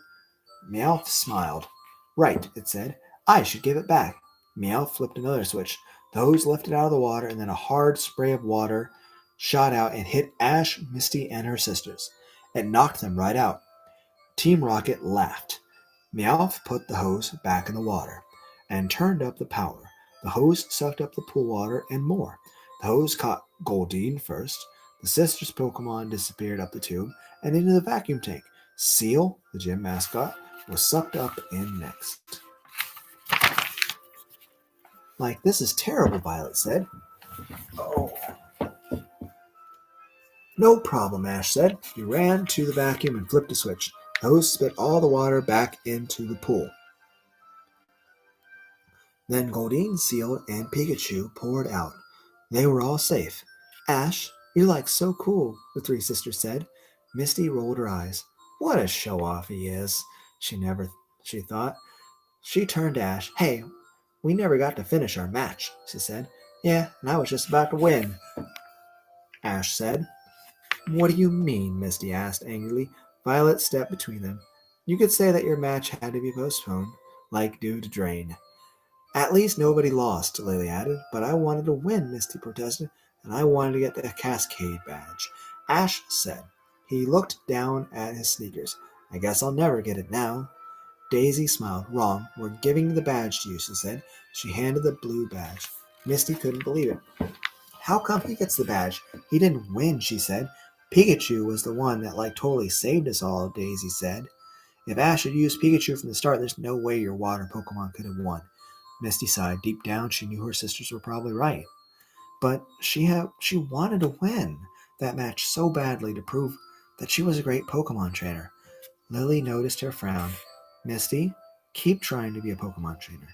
Meowth smiled. Right, it said. I should give it back. Meowth flipped another switch. The hose lifted out of the water, and then a hard spray of water shot out and hit Ash, Misty, and her sisters. It knocked them right out. Team Rocket laughed. Meowth put the hose back in the water and turned up the power. The hose sucked up the pool water and more. The hose caught Goldeen first. The sisters' Pokemon disappeared up the tube and into the vacuum tank. Seal, the gym mascot, was sucked up in next. This is terrible, Violet said. Oh. No problem, Ash said. He ran to the vacuum and flipped a switch. The hose spit all the water back into the pool. Then Goldeen, Seal, and Pikachu poured out. They were all safe. Ash, you're so cool, the three sisters said. Misty rolled her eyes. What a show-off he is, she thought. She turned to Ash. Hey, we never got to finish our match, she said. Yeah, and I was just about to win, Ash said. What do you mean? Misty asked angrily. Violet stepped between them. You could say that your match had to be postponed, due to drain. At least nobody lost, Lily added. But I wanted to win, Misty protested, and I wanted to get the Cascade badge. Ash said. He looked down at his sneakers. I guess I'll never get it now. Daisy smiled. Wrong. We're giving the badge to you, she said. She handed the blue badge. Misty couldn't believe it. How come he gets the badge? He didn't win, she said. Pikachu was the one that totally saved us all, Daisy said. If Ash had used Pikachu from the start, there's no way your water Pokemon could have won. Misty sighed. Deep down, she knew her sisters were probably right. But she wanted to win that match so badly to prove that she was a great Pokemon trainer. Lily noticed her frown. Misty, keep trying to be a Pokemon trainer.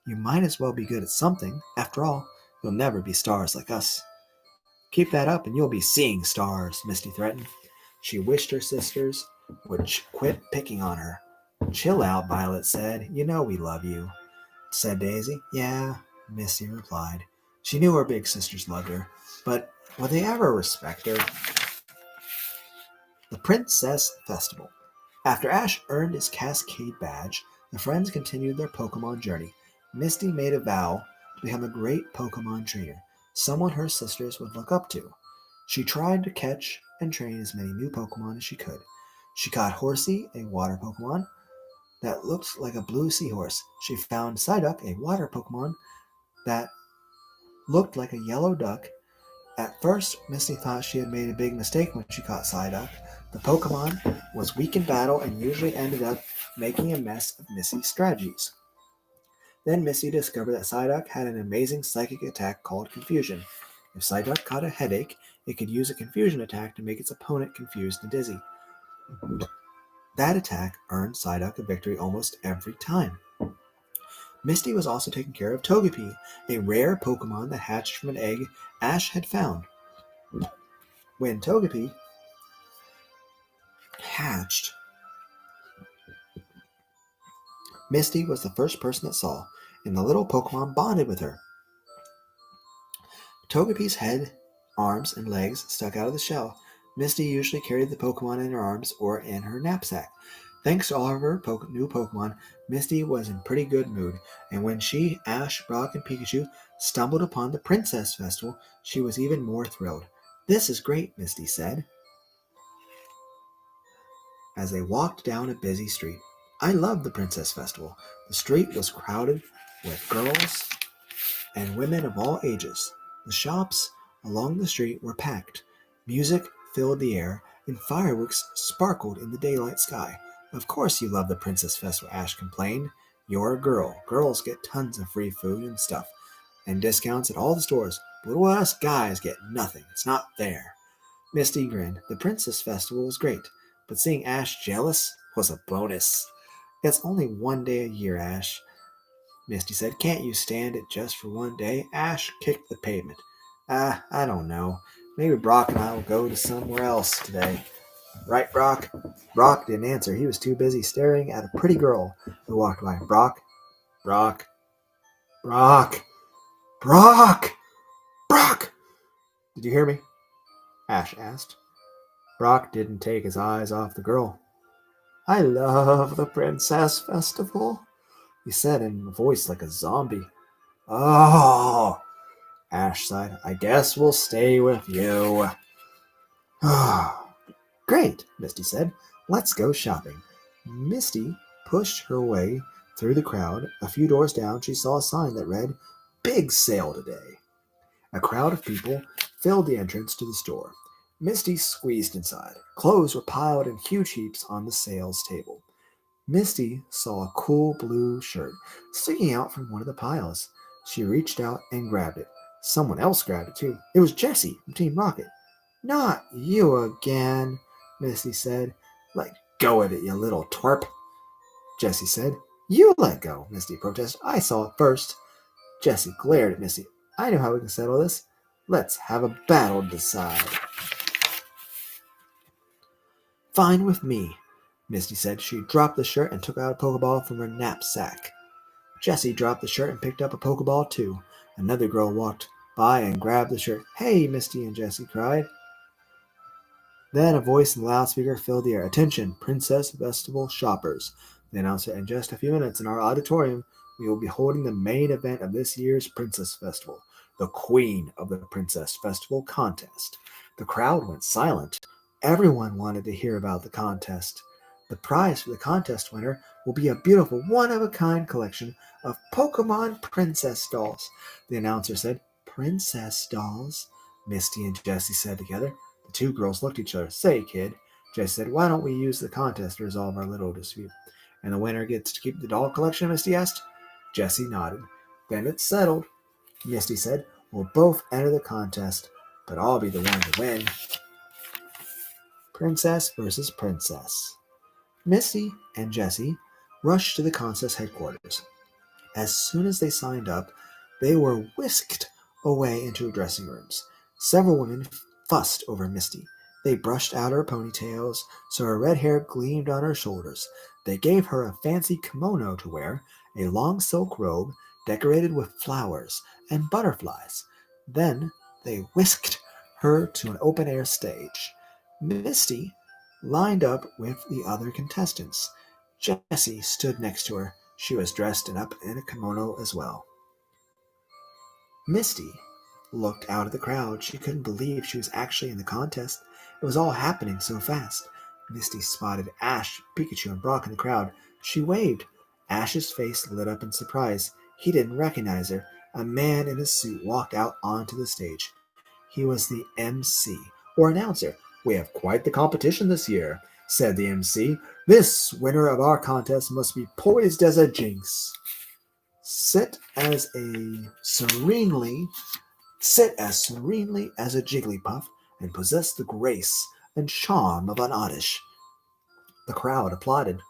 You might as well be good at something. After all, you'll never be stars like us. Keep that up and you'll be seeing stars, Misty threatened. She wished her sisters would quit picking on her. Chill out, Violet said. You know we love you, said Daisy. Yeah, Misty replied. She knew her big sisters loved her, but would they ever respect her? The Princess Festival. After Ash earned his Cascade badge, the friends continued their Pokemon journey. Misty made a vow to become a great Pokemon trainer, someone her sisters would look up to. She tried to catch and train as many new Pokemon as she could. She caught Horsey, a water Pokemon that looked like a blue seahorse. She found Psyduck, a water Pokemon that looked like a yellow duck. At first, Misty thought she had made a big mistake when she caught Psyduck. The Pokemon was weak in battle and usually ended up making a mess of Misty's strategies. Then Misty discovered that Psyduck had an amazing psychic attack called Confusion. If Psyduck caught a headache, it could use a Confusion attack to make its opponent confused and dizzy. That attack earned Psyduck a victory almost every time. Misty was also taking care of Togepi, a rare Pokemon that hatched from an egg Ash had found. When Togepi hatched, Misty was the first person that saw, and the little Pokemon bonded with her. Togepi's head, arms, and legs stuck out of the shell. Misty usually carried the Pokemon in her arms or in her knapsack. Thanks to all of her new Pokemon, Misty was in pretty good mood, and when she, Ash, Brock, and Pikachu stumbled upon the Princess Festival, she was even more thrilled. This is great, Misty said, as they walked down a busy street. I love the Princess Festival. The street was crowded with girls and women of all ages. The shops along the street were packed. Music filled the air, and fireworks sparkled in the daylight sky. Of course you love the Princess Festival, Ash complained. You're a girl. Girls get tons of free food and stuff, and discounts at all the stores. But us guys get nothing. It's not fair. Misty grinned. The Princess Festival was great, but seeing Ash jealous was a bonus. It's only one day a year, Ash, Misty said. Can't you stand it just for one day? Ash kicked the pavement. I don't know. Maybe Brock and I will go to somewhere else today. Right, Brock? Brock didn't answer. He was too busy staring at a pretty girl who walked by. Brock, Brock, Brock, Brock, Brock! Did you hear me? Ash asked. Brock didn't take his eyes off the girl. I love the Princess Festival, he said in a voice like a zombie. Oh, Ash sighed. I guess we'll stay with you. Great, Misty said. Let's go shopping. Misty pushed her way through the crowd. A few doors down, she saw a sign that read, Big Sale Today. A crowd of people filled the entrance to the store. Misty squeezed inside. Clothes were piled in huge heaps on the sales table. Misty saw a cool blue shirt sticking out from one of the piles. She reached out and grabbed it. Someone else grabbed it too. It was Jessie from Team Rocket. Not you again, Misty said. Let go of it, you little twerp, Jessie said. You let go, Misty protested. I saw it first. Jessie glared at Misty. I know how we can settle this. Let's have a battle to decide. Fine with me, Misty said. She dropped the shirt and took out a Pokeball from her knapsack. Jessie dropped the shirt and picked up a Pokeball too. Another girl walked by and grabbed the shirt. Hey, Misty and Jessie cried. Then a voice in the loudspeaker filled the air. Attention, Princess Festival shoppers, the announcer. In just a few minutes in our auditorium, we will be holding the main event of this year's Princess Festival, the Queen of the Princess Festival contest. The crowd went silent. Everyone wanted to hear about the contest. The prize for the contest winner will be a beautiful one-of-a-kind collection of Pokemon Princess dolls, the announcer said. Princess dolls? Misty and Jessie said together. The two girls looked at each other. Say, kid, Jessie said, why don't we use the contest to resolve our little dispute? And the winner gets to keep the doll collection, Misty asked. Jessie nodded. Then it's settled, Misty said. We'll both enter the contest, but I'll be the one to win. Princess versus Princess. Misty and Jessie rushed to the contest headquarters. As soon as they signed up, they were whisked away into dressing rooms. Several women fussed over Misty. They brushed out her ponytails so her red hair gleamed on her shoulders. They gave her a fancy kimono to wear, a long silk robe decorated with flowers and butterflies. Then they whisked her to an open air stage. Misty lined up with the other contestants. Jessie stood next to her. She was dressed up in a kimono as well. Misty looked out at the crowd. She couldn't believe she was actually in the contest. It was all happening so fast. Misty spotted Ash, Pikachu, and Brock in the crowd. She waved. Ash's face lit up in surprise. He didn't recognize her. A man in a suit walked out onto the stage. He was the MC, or announcer. "We have quite the competition this year," said the MC. "This winner of our contest must be poised as a jinx. Sit as a serenely Sit as serenely as a Jigglypuff and possess the grace and charm of an Oddish." The crowd applauded.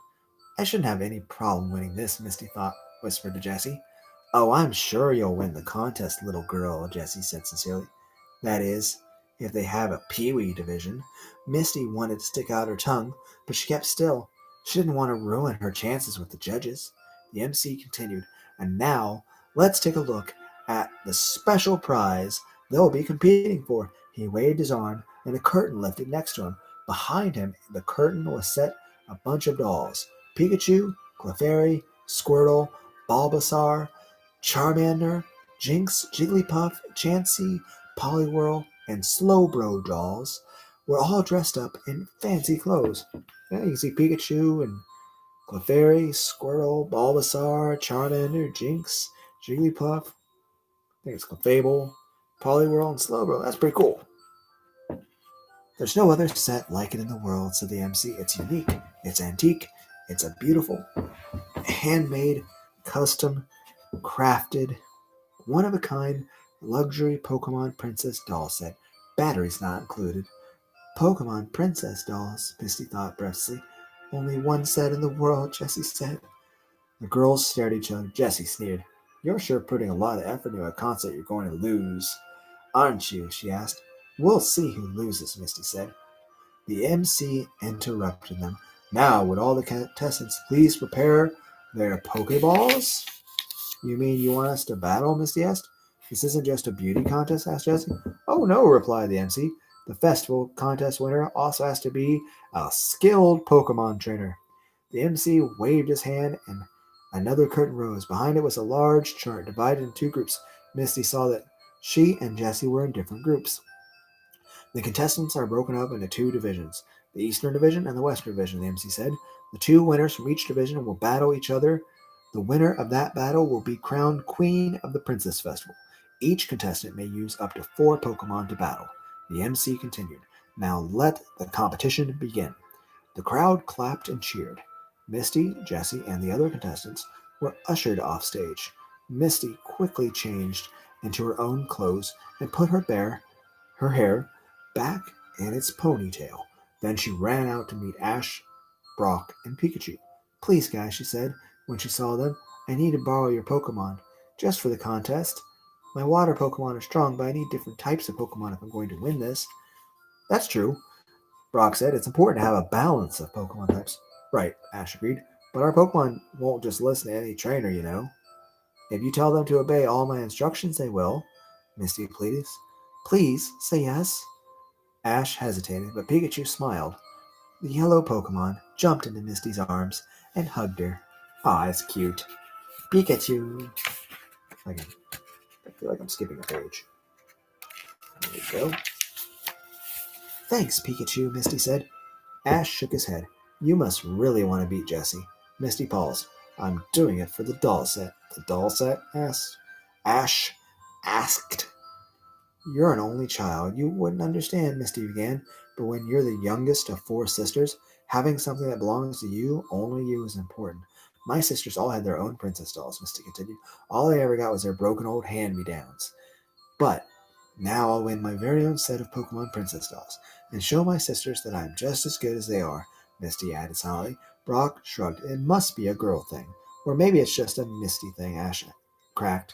"I shouldn't have any problem winning this," Misty thought, whispered to Jessie. "Oh, I'm sure you'll win the contest, little girl," Jessie said sincerely. "That is, if they have a Pee-wee division." Misty wanted to stick out her tongue, but she kept still. She didn't want to ruin her chances with the judges. The MC continued, "And now, let's take a look at the special prize they'll be competing for." He waved his arm, and a curtain lifted next to him. Behind him, the curtain was set a bunch of dolls. Pikachu, Clefairy, Squirtle, Bulbasaur, Charmander, Jinx, Jigglypuff, Chansey, Poliwhirl, and Slowbro dolls were all dressed up in fancy clothes. Yeah, you can see Pikachu and Clefairy, Squirtle, Bulbasaur, Charmander, Jinx, Jigglypuff. I think it's Clefable, Poliwhirl, and Slowbro. That's pretty cool. "There's no other set like it in the world," said the MC. "It's unique, it's antique, it's a beautiful, handmade, custom crafted, one of a kind luxury Pokemon Princess doll set. Batteries not included." "Pokemon Princess dolls," Misty thought breathlessly. "Only one set in the world," Jessie said. The girls stared at each other. Jessie sneered. "You're sure putting a lot of effort into a concert you're going to lose, aren't you?" she asked. "We'll see who loses," Misty said. The MC interrupted them. "Now, would all the contestants please prepare their Pokeballs?" "You mean you want us to battle?" Misty asked. "This isn't just a beauty contest?" asked Jessie. "Oh, no," replied the MC. "The festival contest winner also has to be a skilled Pokemon trainer." The MC waved his hand, and another curtain rose. Behind it was a large chart divided into two groups. Misty saw that she and Jessie were in different groups. "The contestants are broken up into two divisions, the Eastern Division and the Western Division," the MC said. "The two winners from each division will battle each other. The winner of that battle will be crowned Queen of the Princess Festival. Each contestant may use up to 4 Pokemon to battle." The MC continued, "Now let the competition begin." The crowd clapped and cheered. Misty, Jessie, and the other contestants were ushered off stage. Misty quickly changed into her own clothes and put her hair back in its ponytail. Then she ran out to meet Ash, Brock, and Pikachu. "Please, guys," she said when she saw them, "I need to borrow your Pokemon, just for the contest. My water Pokemon are strong, but I need different types of Pokemon if I'm going to win this." "That's true," Brock said. "It's important to have a balance of Pokemon types." "Right," Ash agreed. "But our Pokemon won't just listen to any trainer, you know." "If you tell them to obey all my instructions, they will," Misty pleaded. "Please, say yes." Ash hesitated, but Pikachu smiled. The yellow Pokemon jumped into Misty's arms and hugged her. Aw, it's cute. "Pikachu." I feel like I'm skipping a page. There we go. "Thanks, Pikachu," Misty said. Ash shook his head. "You must really want to beat Jessie." Misty paused. "I'm doing it for the doll set." "The doll set?" Ash asked. "You're an only child. You wouldn't understand," Misty began. "But when you're the youngest of 4 sisters, having something that belongs to you, only you, is important. My sisters all had their own princess dolls," Misty continued. "All I ever got was their broken old hand-me-downs. But now I'll win my very own set of Pokemon princess dolls, and show my sisters that I'm just as good as they are," Misty added silently. Brock shrugged. "It must be a girl thing. Or maybe it's just a Misty thing," Ash cracked.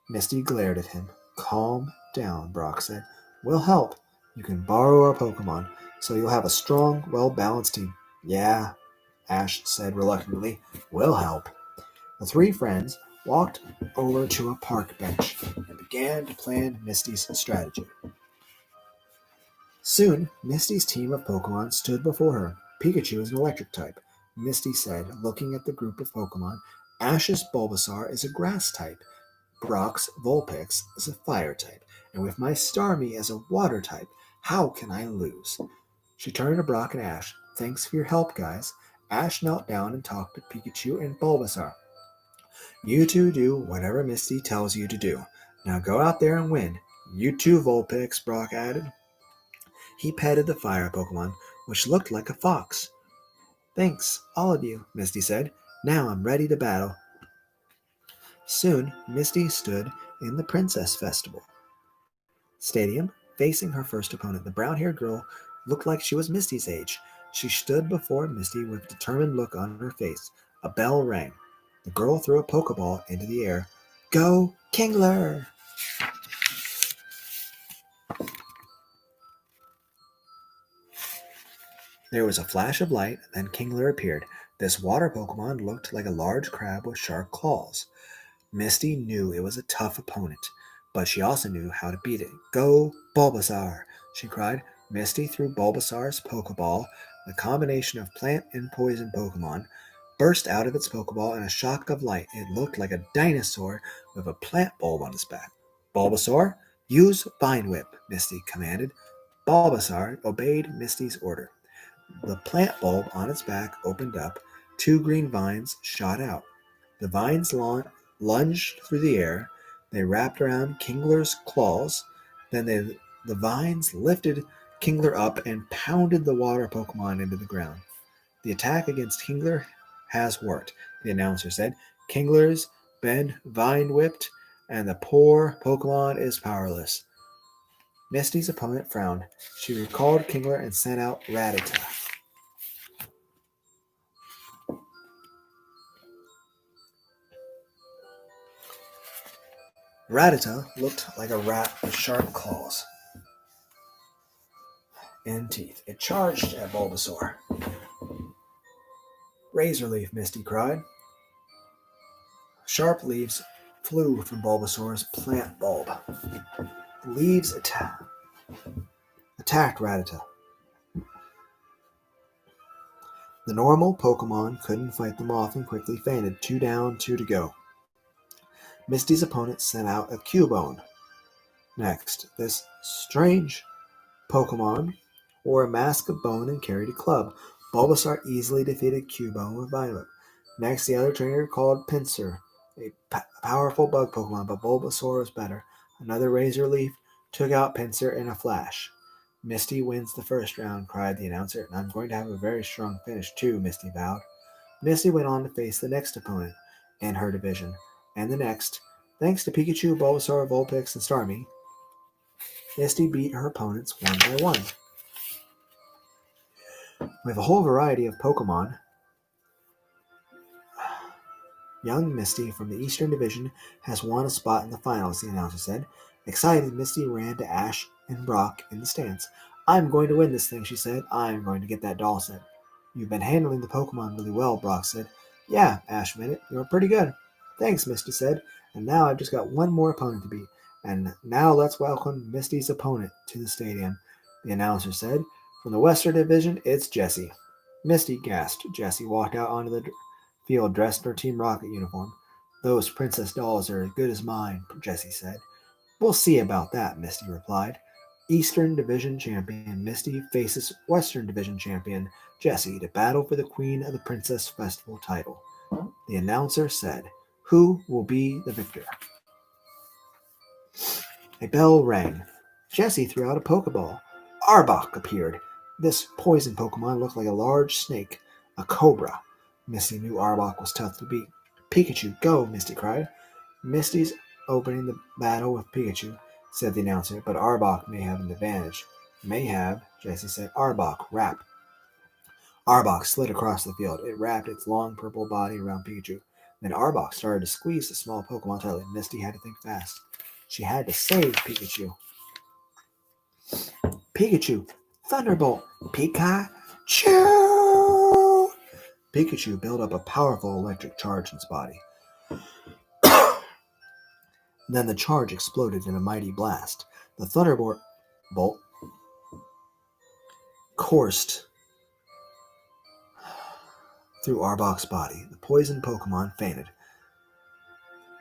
Misty glared at him. "Calm down," Brock said. "We'll help. You can borrow our Pokemon, so you'll have a strong, well-balanced team." "Yeah." Ash said reluctantly. We'll help. The three friends walked over to a park bench and began to plan Misty's strategy. Soon, Misty's team of Pokemon stood before her. Pikachu is an electric type, Misty said, looking at the group of Pokemon. Ash's Bulbasaur is a grass type. Brock's Vulpix is a fire type. And with my Starmie as a water type, how can I lose? She turned to Brock and Ash. Thanks for your help, guys. Ash knelt down and talked to Pikachu and Bulbasaur. You two do whatever Misty tells you to do. Now go out there and win. You too, Vulpix, Brock added. He petted the fire Pokemon, which looked like a fox. Thanks, all of you, Misty said. Now I'm ready to battle. Soon, Misty stood in the Princess Festival Stadium, facing her first opponent. The brown-haired girl looked like she was Misty's age. She stood before Misty with a determined look on her face. A bell rang. The girl threw a Pokeball into the air. Go, Kingler! There was a flash of light, then Kingler appeared. This water Pokemon looked like a large crab with sharp claws. Misty knew it was a tough opponent, but she also knew how to beat it. Go, Bulbasaur! She cried. Misty threw Bulbasaur's Pokeball. The combination of plant and poison Pokemon burst out of its Pokeball in a shock of light. It looked like a dinosaur with a plant bulb on its back. Bulbasaur, use Vine Whip, Misty commanded. Bulbasaur obeyed Misty's order. The plant bulb on its back opened up. 2 green vines shot out. The vines lunged through the air. They wrapped around Kingler's claws. Then the vines lifted Kingler up and pounded the water Pokemon into the ground. The attack against Kingler has worked, the announcer said. Kingler's been vine whipped, and the poor Pokemon is powerless. Misty's opponent frowned. She recalled Kingler and sent out Rattata. Rattata looked like a rat with sharp claws and teeth. It charged at Bulbasaur. Razor Leaf, Misty cried. Sharp leaves flew from Bulbasaur's plant bulb. The leaves attacked Rattata. The normal Pokemon couldn't fight them off and quickly fainted. 2 down, 2 to go. Misty's opponent sent out a Cubone. Next, this strange Pokemon wore a mask of bone and carried a club. Bulbasaur easily defeated Cubone with Vine Whip. Next, the other trainer called Pinsir, a powerful bug Pokemon, but Bulbasaur was better. Another Razor Leaf took out Pinsir in a flash. Misty wins the first round, cried the announcer, and I'm going to have a very strong finish too, Misty vowed. Misty went on to face the next opponent in her division, and the next. Thanks to Pikachu, Bulbasaur, Vulpix, and Starmie, Misty beat her opponents one by one. With a whole variety of Pokemon, young Misty from the Eastern Division has won a spot in the finals, the announcer said. Excited, Misty ran to Ash and Brock in the stands. I'm going to win this thing, she said. I'm going to get that doll set. You've been handling the Pokemon really well, Brock said. Yeah, Ash admitted. You're pretty good. Thanks, Misty said. And now I've just got one more opponent to beat. And now let's welcome Misty's opponent to the stadium, the announcer said. From the Western Division, it's Jessie. Misty gasped. Jessie walked out onto the field dressed in her Team Rocket uniform. Those princess dolls are as good as mine, Jessie said. We'll see about that, Misty replied. Eastern Division champion Misty faces Western Division champion Jessie to battle for the Queen of the Princess Festival title. The announcer said, who will be the victor? A bell rang. Jessie threw out a Pokeball. Arbok appeared. This poison Pokemon looked like a large snake, a cobra. Misty knew Arbok was tough to beat. Pikachu, go, Misty cried. Misty's opening the battle with Pikachu, said the announcer, but Arbok may have an advantage. May have, Jessie said. Arbok, wrap. Arbok slid across the field. It wrapped its long purple body around Pikachu. Then Arbok started to squeeze the small Pokemon tightly. Misty had to think fast. She had to save Pikachu. Pikachu, Thunderbolt, Pikachu! Pikachu built up a powerful electric charge in its body. Then the charge exploded in a mighty blast. The thunderbolt coursed through Arbok's body. The poisoned Pokemon fainted.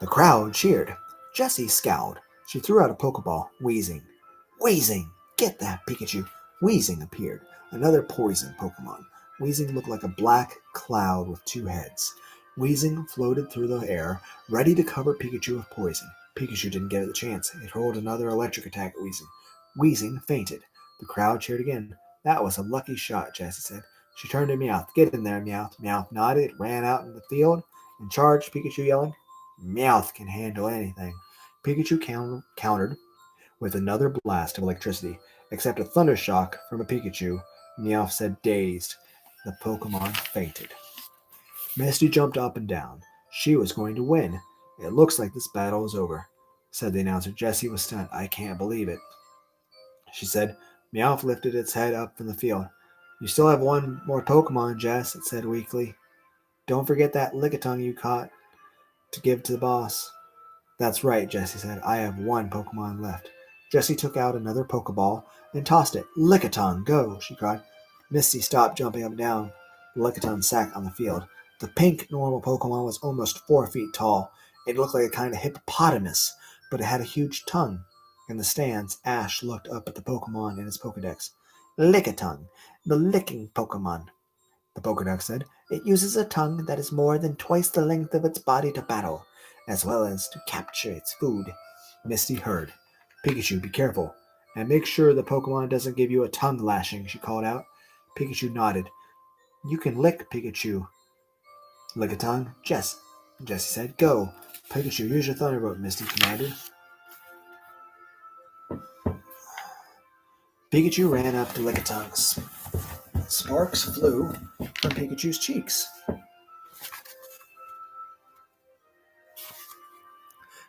The crowd cheered. Jessie scowled. She threw out a Pokeball, wheezing. Wheezing! Get that, Pikachu! Wheezing appeared. Another poison Pokemon. Wheezing looked like a black cloud with two heads. Wheezing floated through the air, ready to cover Pikachu with poison. Pikachu didn't get the chance. It hurled another electric attack at Wheezing. Wheezing fainted. The crowd cheered again. That was a lucky shot, Jessie said. She turned to Meowth. Get in there, Meowth. Meowth nodded, ran out in the field, and charged, Pikachu yelling, Meowth can handle anything. Pikachu countered with another blast of electricity. Except a thunder shock from a Pikachu, Meowth said dazed. The Pokemon fainted. Misty jumped up and down. She was going to win. It looks like this battle is over, said the announcer. Jessie was stunned. I can't believe it, she said. Meowth lifted its head up from the field. You still have one more Pokemon, Jess, it said weakly. Don't forget that Lickitung you caught to give to the boss. That's right, Jessie said. I have one Pokemon left. Jessie took out another Pokeball and tossed it. Lickitung, go, she cried. Misty stopped jumping up and down. The Lickitung sat on the field. The pink normal Pokemon was almost 4 feet tall. It looked like a kind of hippopotamus, but it had a huge tongue. In the stands, Ash looked up at the Pokemon in his Pokedex. Lickitung, the licking Pokemon, the Pokedex said. It uses a tongue that is more than twice the length of its body to battle, as well as to capture its food. Misty heard. Pikachu, be careful, and make sure the Pokemon doesn't give you a tongue lashing, she called out. Pikachu nodded. You can lick, Pikachu. Lickitung, Jessie said. Go. Pikachu, use your Thunderbolt, Misty commanded. Pikachu ran up to Lickitung. Sparks flew from Pikachu's cheeks.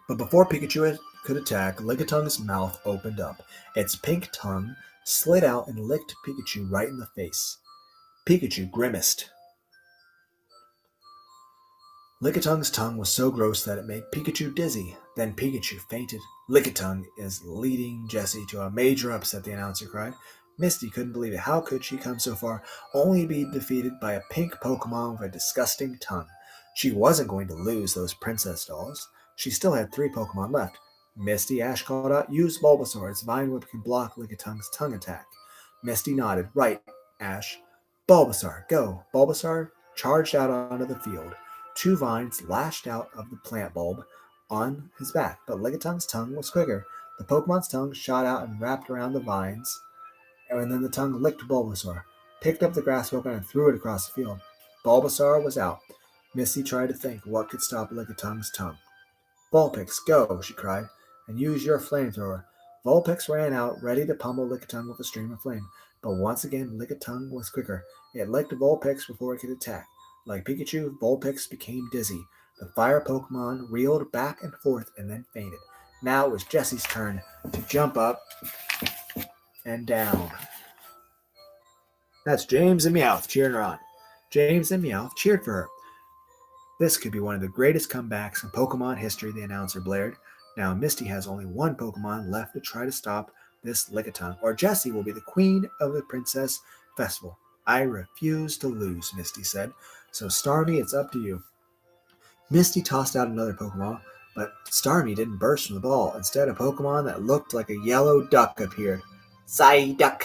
But before Pikachu could attack, Lickitung's mouth opened up. Its pink tongue slid out and licked Pikachu right in the face. Pikachu grimaced. Lickitung's tongue was so gross that it made Pikachu dizzy. Then Pikachu fainted. Lickitung is leading Jessie to a major upset, the announcer cried. Misty couldn't believe it. How could she come so far, only to be defeated by a pink Pokemon with a disgusting tongue? She wasn't going to lose those princess dolls. She still had 3 Pokemon left. Misty, Ash called out, use Bulbasaur. Its Vine Whip can block Lickitung's tongue attack. Misty nodded. Right, Ash. Bulbasaur, go. Bulbasaur charged out onto the field. 2 vines lashed out of the plant bulb on his back, but Lickitung's tongue was quicker. The Pokemon's tongue shot out and wrapped around the vines, and then the tongue licked Bulbasaur, picked up the grass Pokemon, and threw it across the field. Bulbasaur was out. Misty tried to think what could stop Lickitung's tongue. Vulpix, go, she cried, and use your flamethrower. Vulpix ran out, ready to pummel Lickitung with a stream of flame, but once again Lickitung was quicker. It licked Vulpix before it could attack. Like Pikachu, Vulpix became dizzy. The fire Pokemon reeled back and forth and then fainted. Now it was Jessie's turn to jump up and down. That's James and Meowth cheering her on. James and Meowth cheered for her. This could be one of the greatest comebacks in Pokemon history, the announcer blared. Now Misty has only one Pokemon left to try to stop this Lickitung, or Jessie will be the queen of the Princess Festival. I refuse to lose, Misty said. So Starmie, it's up to you. Misty tossed out another Pokemon, but Starmie didn't burst from the ball. Instead, a Pokemon that looked like a yellow duck appeared. Psyduck,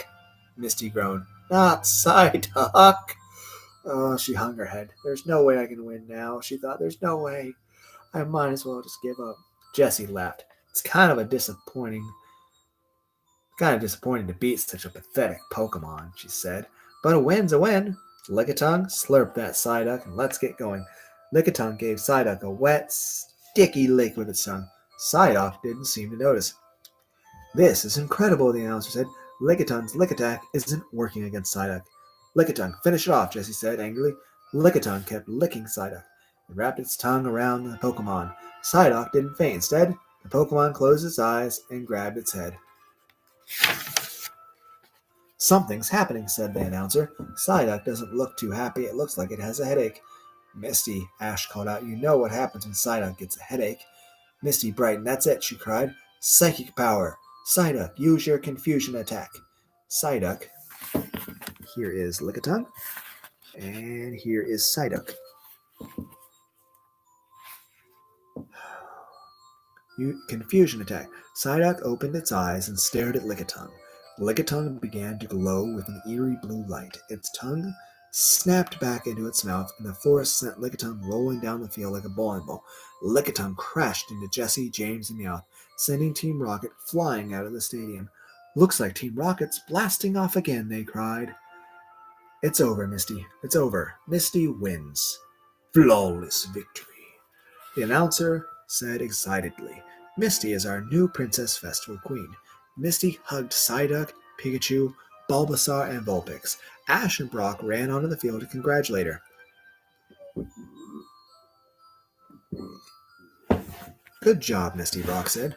Misty groaned. Not Psyduck. Oh, she hung her head. There's no way I can win now, she thought. There's no way. I might as well just give up. Jessie laughed. It's kind of disappointing to beat such a pathetic Pokemon, she said. But a win's a win. Lickitung, slurp that Psyduck and let's get going. Lickitung gave Psyduck a wet, sticky lick with its tongue. Psyduck didn't seem to notice. This is incredible, the announcer said. Lickitung's Lick Attack isn't working against Psyduck. Lickitung, finish it off, Jessie said angrily. Lickitung kept licking Psyduck. It wrapped its tongue around the Pokemon. Psyduck didn't faint. Instead, the Pokemon closed its eyes and grabbed its head. Something's happening, said the announcer. Psyduck doesn't look too happy. It looks like it has a headache. Misty, Ash called out. You know what happens when Psyduck gets a headache. Misty brightened. That's it, she cried. Psychic power. Psyduck, use your confusion attack. Psyduck. Here is Lickitung. And here is Psyduck. Confusion attack. Psyduck opened its eyes and stared at Lickitung. Lickitung began to glow with an eerie blue light. Its tongue snapped back into its mouth, and the force sent Lickitung rolling down the field like a bowling ball. Lickitung crashed into Jesse, James, and Meowth, sending Team Rocket flying out of the stadium. Looks like Team Rocket's blasting off again, they cried. It's over, Misty. It's over. Misty wins. Flawless victory. The announcer said excitedly, Misty is our new Princess Festival Queen. Misty hugged Psyduck, Pikachu, Bulbasaur, and Vulpix. Ash and Brock ran onto the field to congratulate her. Good job, Misty, Brock said.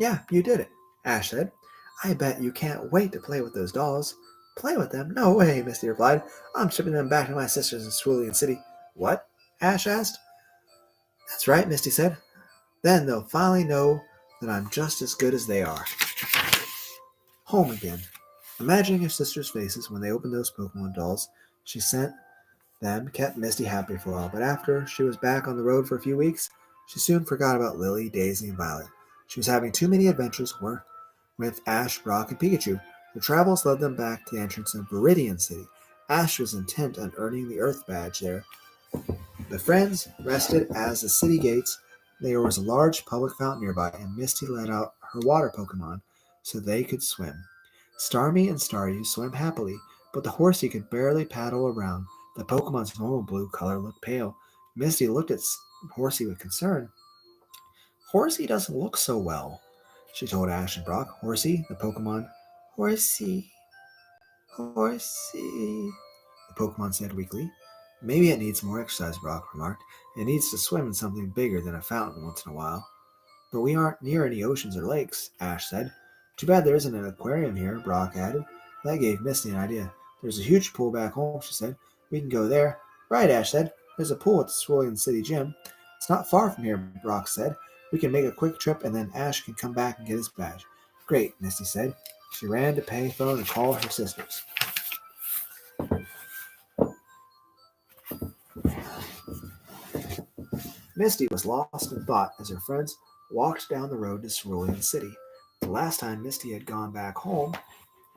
Yeah, you did it, Ash said. I bet you can't wait to play with those dolls. Play with them? No way, Misty replied. I'm shipping them back to my sisters in Cerulean City. What? Ash asked. That's right, Misty said. Then they'll finally know that I'm just as good as they are. Home again. Imagining her sisters' faces when they opened those Pokemon dolls she sent them kept Misty happy for a while, but after she was back on the road for a few weeks, she soon forgot about Lily, Daisy, and Violet. She was having too many adventures with Ash, Brock, and Pikachu. Their travels led them back to the entrance of Viridian City. Ash was intent on earning the Earth Badge there. The friends rested as the city gates. There was a large public fountain nearby, and Misty let out her water Pokemon so they could swim. Starmie and Staryu swam happily, but the Horsey could barely paddle around. The Pokemon's normal blue color looked pale. Misty looked at Horsey with concern. Horsey doesn't look so well, she told Ash and Brock. Horsey, the Pokemon. Horsey. Horsey, the Pokemon said weakly. Maybe it needs more exercise, Brock remarked. It needs to swim in something bigger than a fountain once in a while. But we aren't near any oceans or lakes, Ash said. Too bad there isn't an aquarium here, Brock added. That gave Misty an idea. There's a huge pool back home, she said. We can go there. Right, Ash said. There's a pool at the Cerulean City Gym. It's not far from here, Brock said. We can make a quick trip and then Ash can come back and get his badge. Great, Misty said. She ran to payphone and called her sisters. Misty was lost in thought as her friends walked down the road to Cerulean City. The last time Misty had gone back home,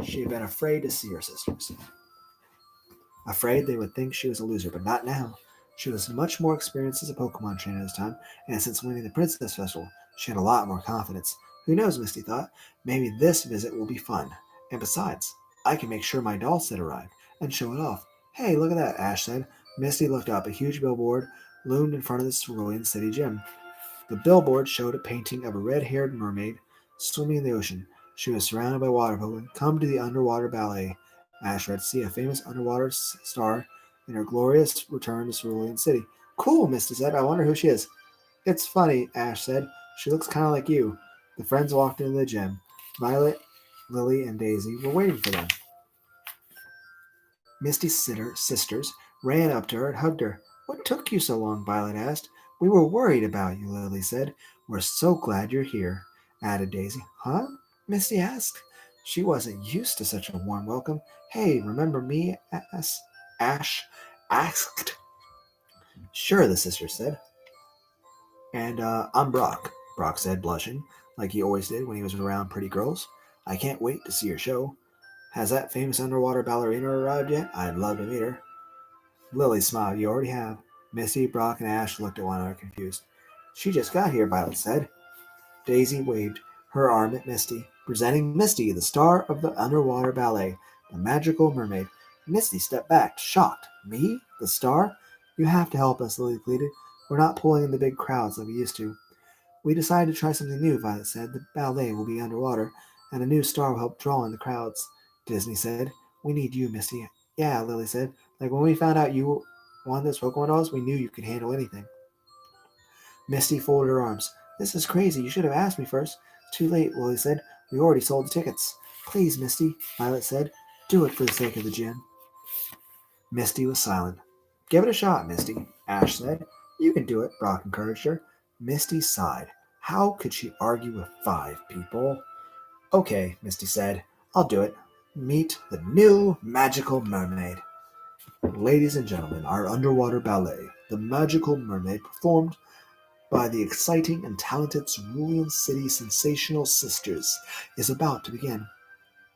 she had been afraid to see her sisters. Afraid they would think she was a loser, but not now. She was much more experienced as a Pokemon trainer this time, and since winning the Princess Festival, she had a lot more confidence. Who knows, Misty thought, maybe this visit will be fun. And besides, I can make sure my doll set arrived and show it off. Hey, look at that, Ash said. Misty looked up. A huge billboard loomed in front of the Cerulean City Gym. The billboard showed a painting of a red-haired mermaid swimming in the ocean. She was surrounded by water Pokemon. Come to the underwater ballet. Ash read, see a famous underwater star in her glorious return to Cerulean City. Cool, Misty said. I wonder who she is. It's funny, Ash said. She looks kind of like you. The friends walked into the gym. Violet, Lily, and Daisy were waiting for them. Misty's sisters ran up to her and hugged her. What took you so long? Violet asked. We were worried about you, Lily said. We're so glad you're here, added Daisy. Huh? Misty asked. She wasn't used to such a warm welcome. Hey, remember me? Ash asked. Sure, the sister said. And I'm Brock, Brock said, blushing, like he always did when he was around pretty girls. I can't wait to see your show. Has that famous underwater ballerina arrived yet? I'd love to meet her. Lily smiled. You already have. Misty, Brock, and Ash looked at one another confused. She just got here, Violet said. Daisy waved her arm at Misty, presenting Misty, the star of the underwater ballet, the magical mermaid. Misty stepped back, shocked. Me? The star? You have to help us, Lily pleaded. We're not pulling in the big crowds like we used to. We decided to try something new, Violet said. The ballet will be underwater, and a new star will help draw in the crowds. Disney said. We need you, Misty. Yeah, Lily said. Like when we found out you wanted those Pokemon dolls, we knew you could handle anything. Misty folded her arms. This is crazy. You should have asked me first. It's too late, Lily said. We already sold the tickets. Please, Misty, Violet said. Do it for the sake of the gym. Misty was silent. Give it a shot, Misty, Ash said. You can do it, Brock encouraged her. Misty sighed. How could she argue with 5 people? Okay, Misty said. I'll do it. Meet the new magical mermaid. Ladies and gentlemen, our underwater ballet, The Magical Mermaid, performed by the exciting and talented Cerulean City Sensational Sisters, is about to begin.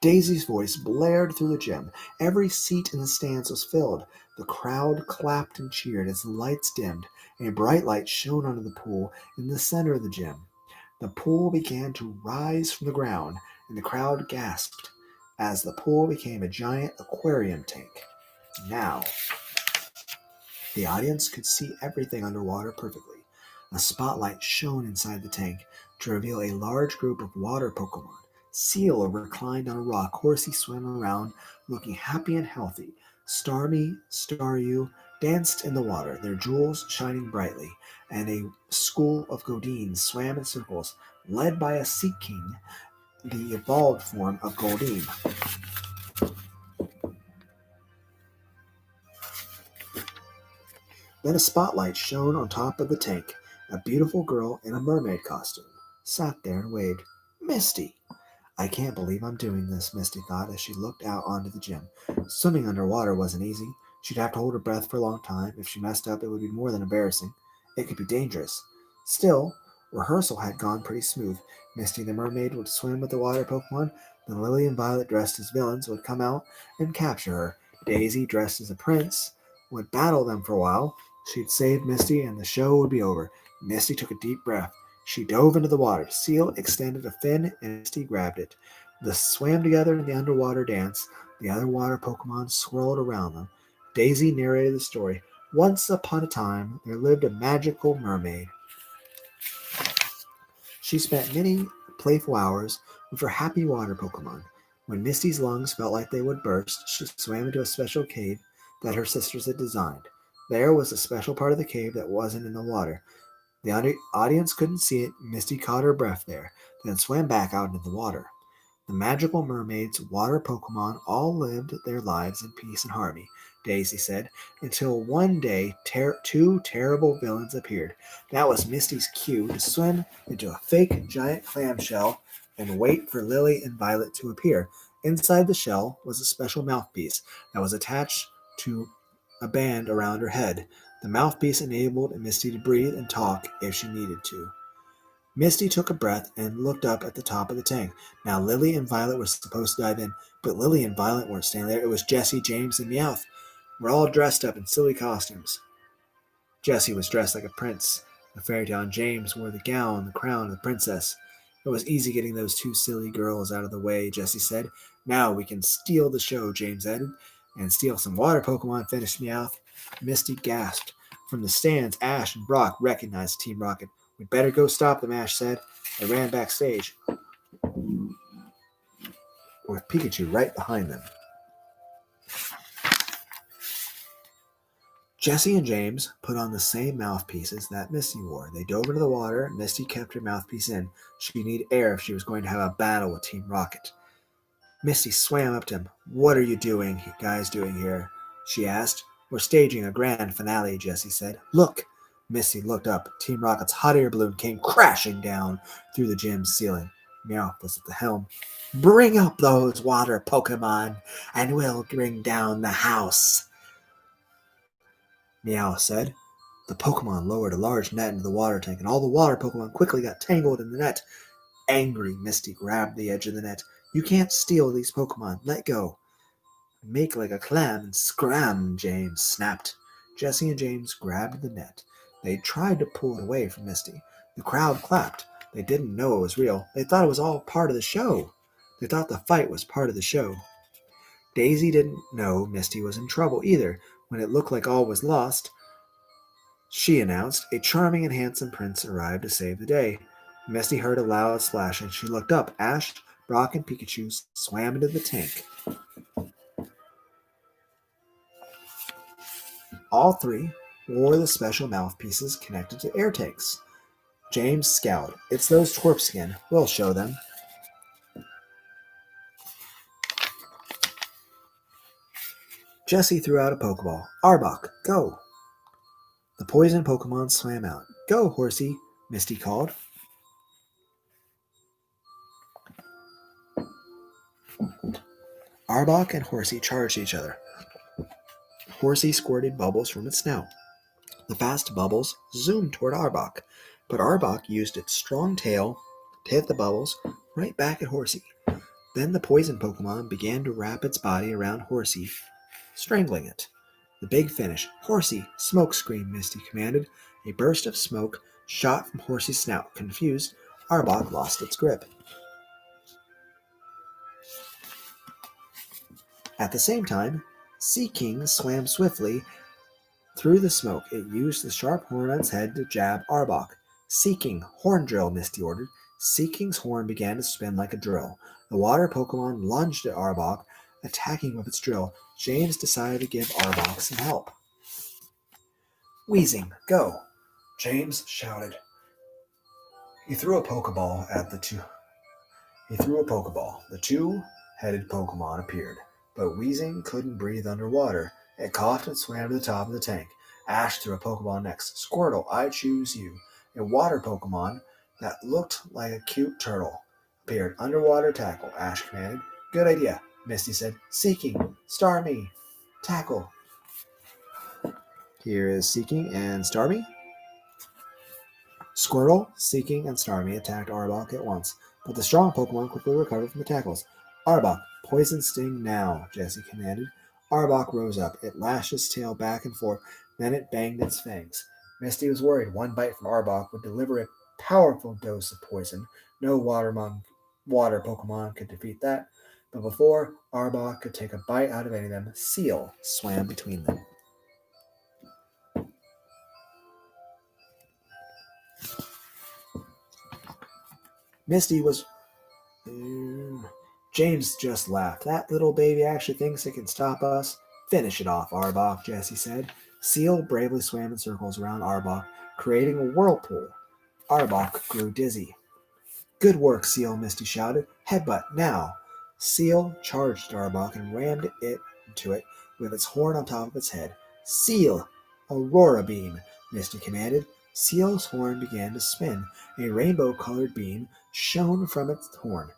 Daisy's voice blared through the gym. Every seat in the stands was filled. The crowd clapped and cheered as the lights dimmed. A bright light shone onto the pool in the center of the gym. The pool began to rise from the ground, and the crowd gasped as the pool became a giant aquarium tank. Now, the audience could see everything underwater perfectly. A spotlight shone inside the tank to reveal a large group of water Pokemon. Seal reclined on a rock. Horsey swam around, looking happy and healthy. Starmie, Staryu danced in the water, their jewels shining brightly, and a school of Godines swam in circles, led by a Sea King, the evolved form of Goldeen. Then a spotlight shone on top of the tank. A beautiful girl in a mermaid costume sat there and waved. Misty! I can't believe I'm doing this, Misty thought as she looked out onto the gym. Swimming underwater wasn't easy. She'd have to hold her breath for a long time. If she messed up, it would be more than embarrassing. It could be dangerous. Still, rehearsal had gone pretty smooth. Misty the mermaid would swim with the water Pokemon. Then Lily and Violet, dressed as villains, would come out and capture her. Daisy, dressed as a prince, would battle them for a while. She'd save Misty and the show would be over. Misty took a deep breath. She dove into the water. Seal extended a fin and Misty grabbed it. They swam together in the underwater dance. The other water Pokemon swirled around them. Daisy narrated the story. Once upon a time, there lived a magical mermaid. She spent many playful hours with her happy water Pokemon. When Misty's lungs felt like they would burst, she swam into a special cave that her sisters had designed. There was a special part of the cave that wasn't in the water. The audience couldn't see it. Misty caught her breath there, then swam back out into the water. The magical mermaids, water Pokemon, all lived their lives in peace and harmony, Daisy said, until one day 2 terrible villains appeared. That was Misty's cue to swim into a fake giant clamshell and wait for Lily and Violet to appear. Inside the shell was a special mouthpiece that was attached to a band around her head. The mouthpiece enabled Misty to breathe and talk if she needed to. Misty took a breath and looked up at the top of the tank. Now Lily and Violet were supposed to dive in, but Lily and Violet weren't standing there. It was Jessie, James, and Meowth. We're all dressed up in silly costumes. Jessie was dressed like a prince, a fairy tale, and James wore the gown, the crown of the princess. It was easy getting those 2 silly girls out of the way, Jessie said. Now we can steal the show, James added. And steal some water Pokemon, finished Meowth. Misty gasped. From the stands, Ash and Brock recognized Team Rocket. We'd better go stop them, Ash said. They ran backstage, with Pikachu right behind them. Jessie and James put on the same mouthpieces that Misty wore. They dove into the water. Misty kept her mouthpiece in. She needed air if she was going to have a battle with Team Rocket. Misty swam up to him. What are you guys doing here? She asked. We're staging a grand finale, Jessie said. Look! Misty looked up. Team Rocket's hot air balloon came crashing down through the gym's ceiling. Meowth was at the helm. Bring up those water Pokemon, and we'll bring down the house, Meow said. The Pokemon lowered a large net into the water tank, and all the water Pokemon quickly got tangled in the net. Angry, Misty grabbed the edge of the net. You can't steal these Pokemon. Let go. Make like a clam and scram, James snapped. Jessie and James grabbed the net. They tried to pull it away from Misty. The crowd clapped. They didn't know it was real. They thought it was all part of the show. They thought the fight was part of the show. Daisy didn't know Misty was in trouble either. When it looked like all was lost, she announced, a charming and handsome prince arrived to save the day. Misty heard a loud splash and she looked up. Ash, Brock, and Pikachu swam into the tank. All 3 wore the special mouthpieces connected to air tanks. James scowled. It's those twerps again. We'll show them. Jesse threw out a Pokeball. Arbok, go! The poison Pokemon swam out. Go, Horsey, Misty called. Arbok and Horsey charged each other. Horsey squirted bubbles from its snout. The fast bubbles zoomed toward Arbok, but Arbok used its strong tail to hit the bubbles right back at Horsey. Then the poison Pokemon began to wrap its body around Horsey, strangling it. The big finish. Horsey, smoke screen, Misty commanded. A burst of smoke shot from Horsey's snout. Confused, Arbok lost its grip. At the same time, Sea King swam swiftly through the smoke. It used the sharp horn on its head to jab Arbok. Sea King, horn drill, Misty ordered. Sea King's horn began to spin like a drill. The water Pokemon lunged at Arbok, attacking with its drill. James decided to give Arbok some help. Wheezing, go! James shouted. He threw a Pokeball at the two. The two-headed Pokemon appeared, but Wheezing couldn't breathe underwater. It coughed and swam to the top of the tank. Ash threw a Pokeball next. Squirtle, I choose you. A water Pokemon that looked like a cute turtle appeared. Underwater tackle, Ash commanded. Good idea, Misty said. Seeking, Starmie, tackle. Here is Seeking and Starmie. Squirtle, Seeking, and Starmie attacked Arbok at once, but the strong Pokemon quickly recovered from the tackles. Arbok, poison sting now, Jesse commanded. Arbok rose up. It lashed its tail back and forth, then it banged its fangs. Misty was worried one bite from Arbok would deliver a powerful dose of poison. No water Pokemon could defeat that, but before Arbok could take a bite out of any of them, Seal swam between them. Misty was... James just laughed. That little baby actually thinks it can stop us. Finish it off, Arbok, Jesse said. Seal bravely swam in circles around Arbok, creating a whirlpool. Arbok grew dizzy. Good work, Seal, Misty shouted. Headbutt, now. Seal charged Arbok and rammed it into it with its horn on top of its head. Seal! Aurora beam, Misty commanded. Seal's horn began to spin. A rainbow-colored beam shone from its horn.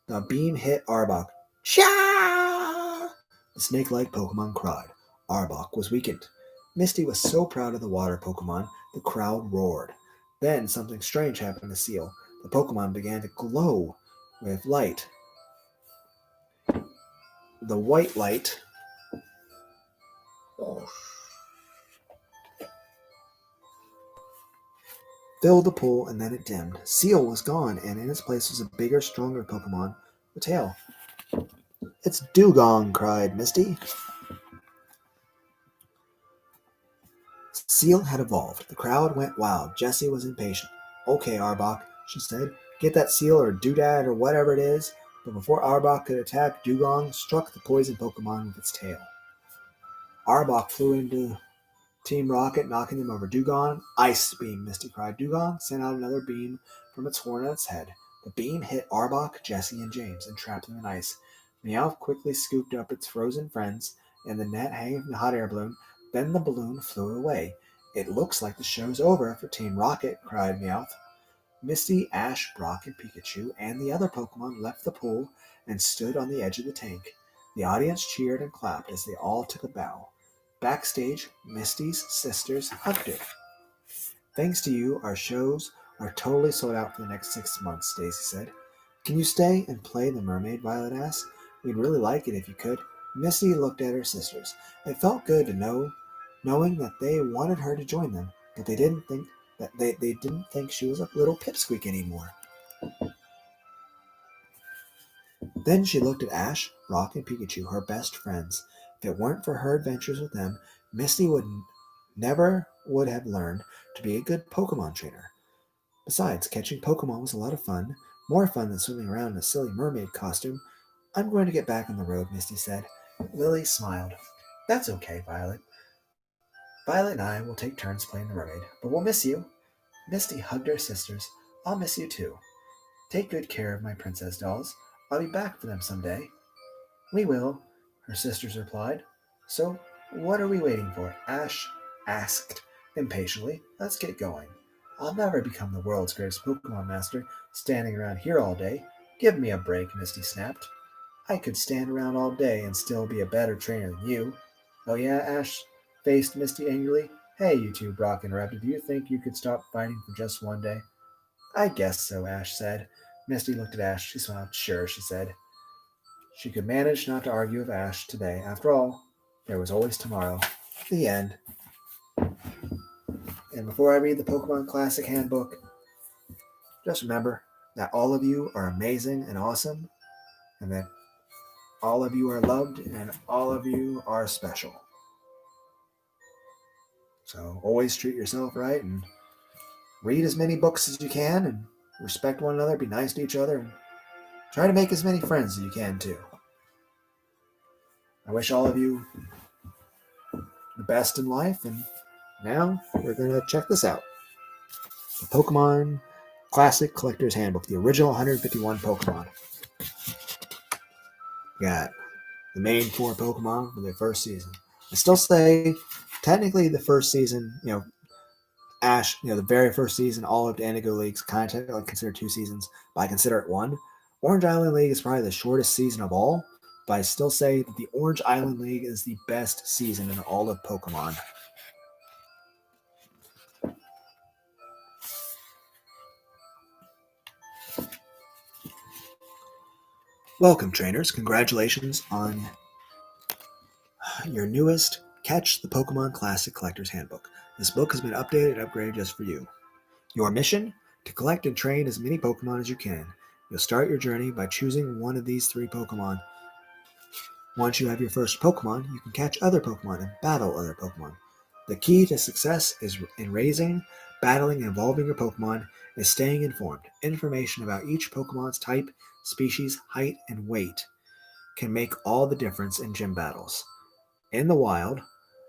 The beam hit Arbok. Cha! The snake-like Pokemon cried. Arbok was weakened. Misty was so proud of the water Pokemon, the crowd roared. Then something strange happened to Seal. The Pokemon began to glow with light. The white light filled the pool, and then it dimmed. Seal was gone, and in its place was a bigger, stronger Pokemon with a tail. It's Dugong, cried Misty. Seal had evolved. The crowd went wild. Jessie was impatient. Okay, Arbok, she said. Get that Seal or Doodad or whatever it is. But before Arbok could attack, Dugong struck the poison Pokemon with its tail. Arbok flew into Team Rocket, knocking them over. Dugong, ice beam, Misty cried. Dugong sent out another beam from its horn on its head. The beam hit Arbok, Jessie, and James and trapped them in ice. Meowth quickly scooped up its frozen friends in the net hanging from the hot air balloon. Then the balloon flew away. It looks like the show's over for Team Rocket, cried Meowth. Misty, Ash, Brock, and Pikachu and the other Pokemon left the pool and stood on the edge of the tank. The audience cheered and clapped as they all took a bow. Backstage, Misty's sisters hugged her. Thanks to you, our shows are totally sold out for the next 6 months, Daisy said. Can you stay and play the mermaid, Violet asked. We'd really like it if you could. Misty looked at her sisters. It felt good to knowing that they wanted her to join them, but they didn't think she was a little pipsqueak anymore. Then she looked at Ash, Brock, and Pikachu, her best friends. If it weren't for her adventures with them, Misty never would have learned to be a good Pokemon trainer. Besides, catching Pokemon was a lot of fun, more fun than swimming around in a silly mermaid costume. I'm going to get back on the road, Misty said. Lily smiled. That's okay, Violet. Violet and I will take turns playing the mermaid, but we'll miss you. Misty hugged her sisters. I'll miss you too. Take good care of my princess dolls. I'll be back for them someday. We will, her sisters replied. So, what are we waiting for? Ash asked impatiently. Let's get going. I'll never become the world's greatest Pokemon master, standing around here all day. Give me a break, Misty snapped. I could stand around all day and still be a better trainer than you. Oh yeah, Ash faced Misty angrily. Hey, you two, Brock interrupted. Do you think you could stop fighting for just one day? I guess so, Ash said. Misty looked at Ash. She smiled. Sure, she said. She could manage not to argue with Ash today. After all, there was always tomorrow. The end. And before I read the Pokemon Classic Handbook, just remember that all of you are amazing and awesome, and that all of you are loved, and all of you are special. So always treat yourself right and read as many books as you can and respect one another, be nice to each other, and try to make as many friends as you can too. I wish all of you the best in life, and now we're going to check this out. The Pokemon Classic Collector's Handbook, the original 151 Pokemon. We got the main 4 Pokemon from the first season. I still say, technically, the first season, Ash, the very first season, all of the Indigo League's kind of considered 2 seasons, but I consider it 1. Orange Island League is probably the shortest season of all, but I still say that the Orange Island League is the best season in all of Pokemon. Welcome, trainers. Congratulations on your newest Catch the Pokemon Classic Collector's Handbook. This book has been updated and upgraded just for you. Your mission? To collect and train as many Pokemon as you can. You'll start your journey by choosing one of these 3 Pokemon. Once you have your first Pokemon, you can catch other Pokemon and battle other Pokemon. The key to success is in raising, battling, and evolving your Pokemon is staying informed. Information about each Pokemon's type, species, height, and weight can make all the difference in gym battles, in the wild,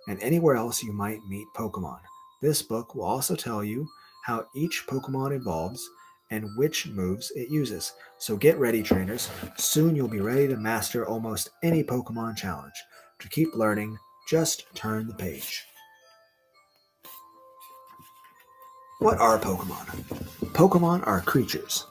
and anywhere else you might meet Pokemon. This book will also tell you how each Pokemon evolves and which moves it uses. So get ready, trainers. Soon you'll be ready to master almost any Pokemon challenge. To keep learning, just turn the page. What are Pokemon? Pokemon are creatures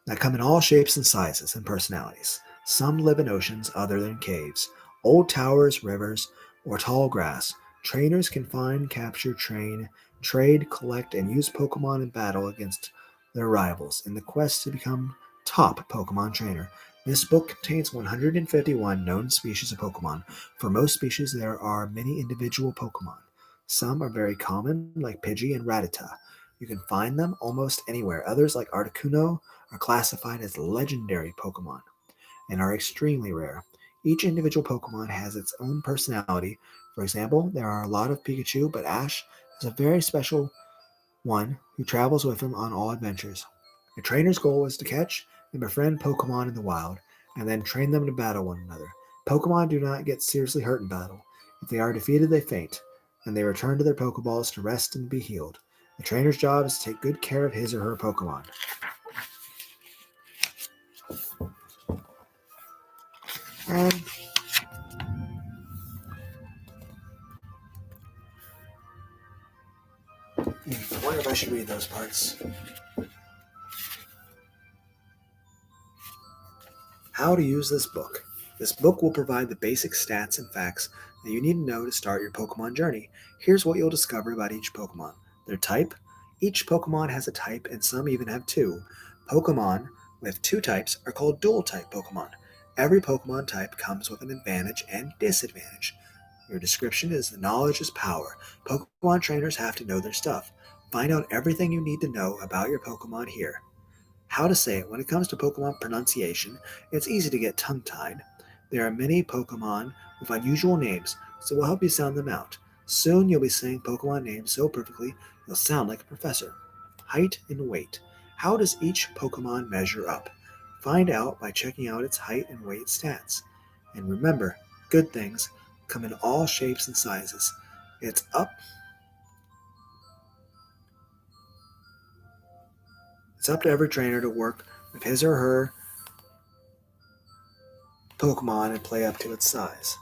that come in all shapes and sizes and personalities. Some live in oceans other than caves, old towers, rivers, or tall grass. Trainers can find, capture, train, trade, collect, and use Pokemon in battle against their rivals in the quest to become top Pokemon trainer. This book contains 151 known species of Pokemon. For most species, there are many individual Pokemon. Some are very common, like Pidgey and Rattata. You can find them almost anywhere. Others, like Articuno, are classified as legendary Pokemon and are extremely rare. Each individual Pokemon has its own personality. For example, there are a lot of Pikachu, but Ash is a very special one who travels with him on all adventures. A trainer's goal is to catch and befriend Pokemon in the wild, and then train them to battle one another. Pokemon do not get seriously hurt in battle. If they are defeated, they faint, and they return to their Pokeballs to rest and be healed. A trainer's job is to take good care of his or her Pokemon. And I wonder if I should read those parts. How to use this book. This book will provide the basic stats and facts that you need to know to start your Pokemon journey. Here's what you'll discover about each Pokemon. Their type. Each Pokemon has a type, and some even have 2. Pokemon with 2 types are called dual-type Pokemon. Every Pokemon type comes with an advantage and disadvantage. Your description is that knowledge is power. Pokemon trainers have to know their stuff. Find out everything you need to know about your Pokemon here. How to say it. When it comes to Pokemon pronunciation, it's easy to get tongue-tied. There are many Pokemon with unusual names, so we'll help you sound them out. Soon you'll be saying Pokemon names so perfectly you'll sound like a professor. Height and weight. How does each Pokemon measure up? Find out by checking out its height and weight stats. And remember, good things come in all shapes and sizes. It's up It's up to every trainer to work with his or her Pokemon and play up to its size.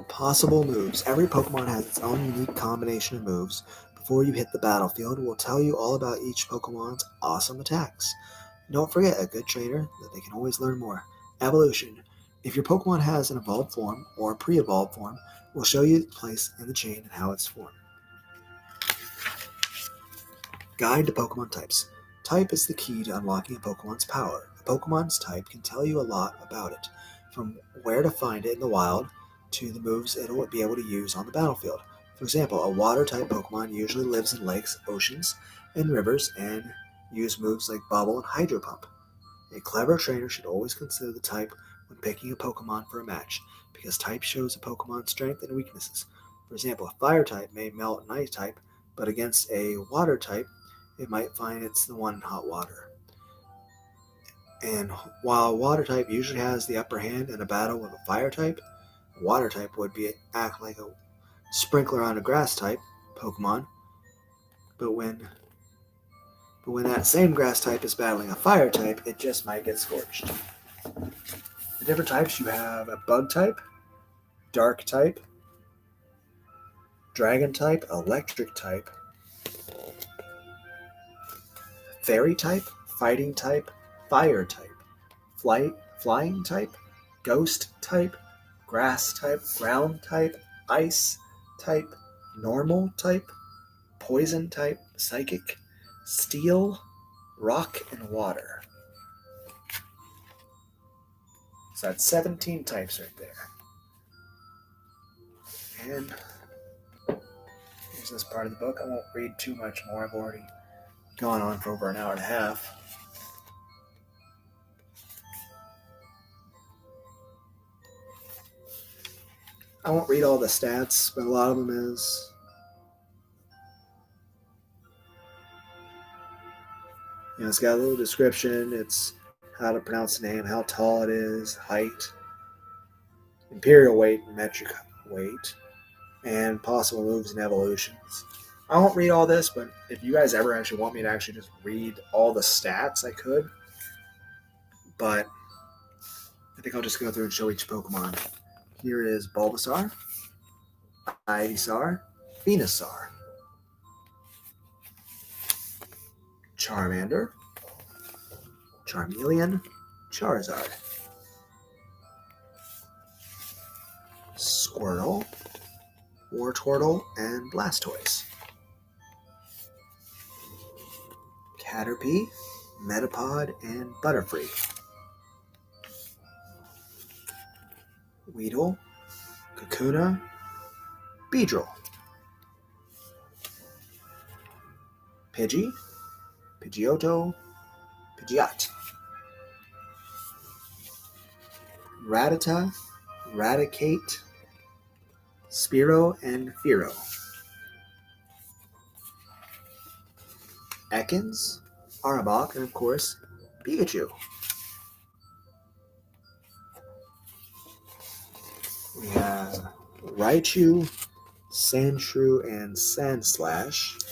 Possible moves. Every Pokemon has its own unique combination of moves. Before you hit the battlefield, we'll tell you all about each Pokemon's awesome attacks. Don't forget, a good trainer, that they can always learn more. Evolution. If your Pokemon has an evolved form or a pre-evolved form, we'll show you its place in the chain and how it's formed. Guide to Pokemon types. Type is the key to unlocking a Pokemon's power. A Pokemon's type can tell you a lot about it, from where to find it in the wild to the moves it will be able to use on the battlefield. For example, a water-type Pokemon usually lives in lakes, oceans, and rivers and use moves like Bubble and Hydro Pump. A clever trainer should always consider the type when picking a Pokemon for a match, because type shows a Pokemon's strength and weaknesses. For example, a fire type may melt an ice type, but against a water type, it might find it's the one in hot water. And while a water type usually has the upper hand in a battle with a fire type, a water type would act like a sprinkler on a grass type Pokemon, but when that same grass type is battling a fire type, it just might get scorched. The different types, you have a bug type, dark type, dragon type, electric type, fairy type, fighting type, fire type, flying type, ghost type, grass type, ground type, ice type, normal type, poison type, psychic, steel, rock, and water. So that's 17 types right there. And here's this part of the book. I won't read too much more. I've already gone on for over an hour and a half. I won't read all the stats, but a lot of them is it's got a little description. It's how to pronounce the name, how tall it is, height, imperial weight, metric weight, and possible moves and evolutions. I won't read all this, but if you guys ever actually want me to actually just read all the stats, I could. But I think I'll just go through and show each Pokemon. Here is Bulbasaur, Ivysaur, Venusaur, Charmander, Charmeleon, Charizard, Squirtle, Wartortle, and Blastoise, Caterpie, Metapod, and Butterfree, Weedle, Kakuna, Beedrill, Pidgey, Pidgeotto, Pidgeot, Rattata, Raticate, Spearow, and Fearow, Ekans, Arbok, and of course, Pikachu. We have Raichu, Sandshrew, and Sandslash,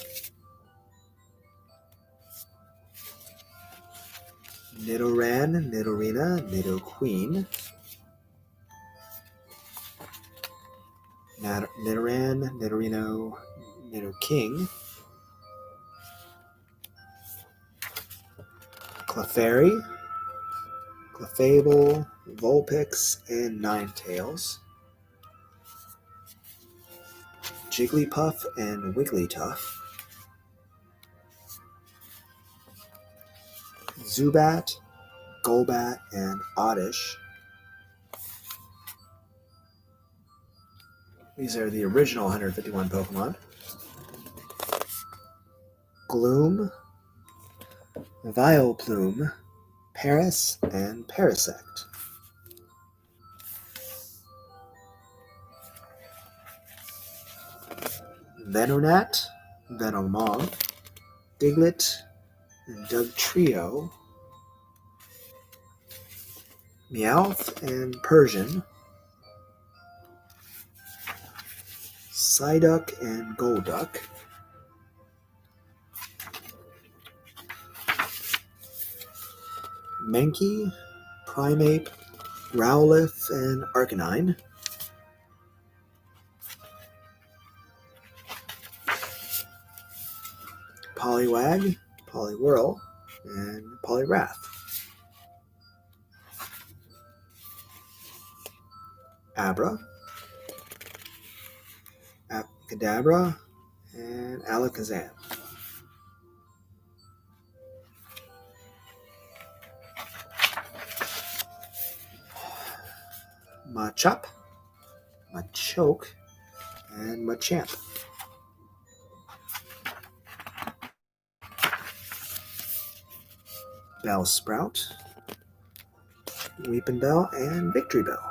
Nidoran, Nidorina, Nidoqueen, Nidoran, Nidorino, Nidoking, Clefairy, Clefable, Vulpix, and Ninetales, Jigglypuff and Wigglytuff, Zubat, Golbat, and Oddish. These are the original 151 Pokemon. Gloom, Vileplume, Paris, and Parasect. Venonat, Venomoth, Diglett, and Dugtrio, Meowth and Persian, Psyduck and Golduck, Mankey, Primeape, Rowlith, and Arcanine, Poliwag, Poliwhirl, and Poliwrath, Abra, Kadabra, and Alakazam. Machop, Machoke, and Machamp. Bellsprout, Weepinbell, and Victorybell.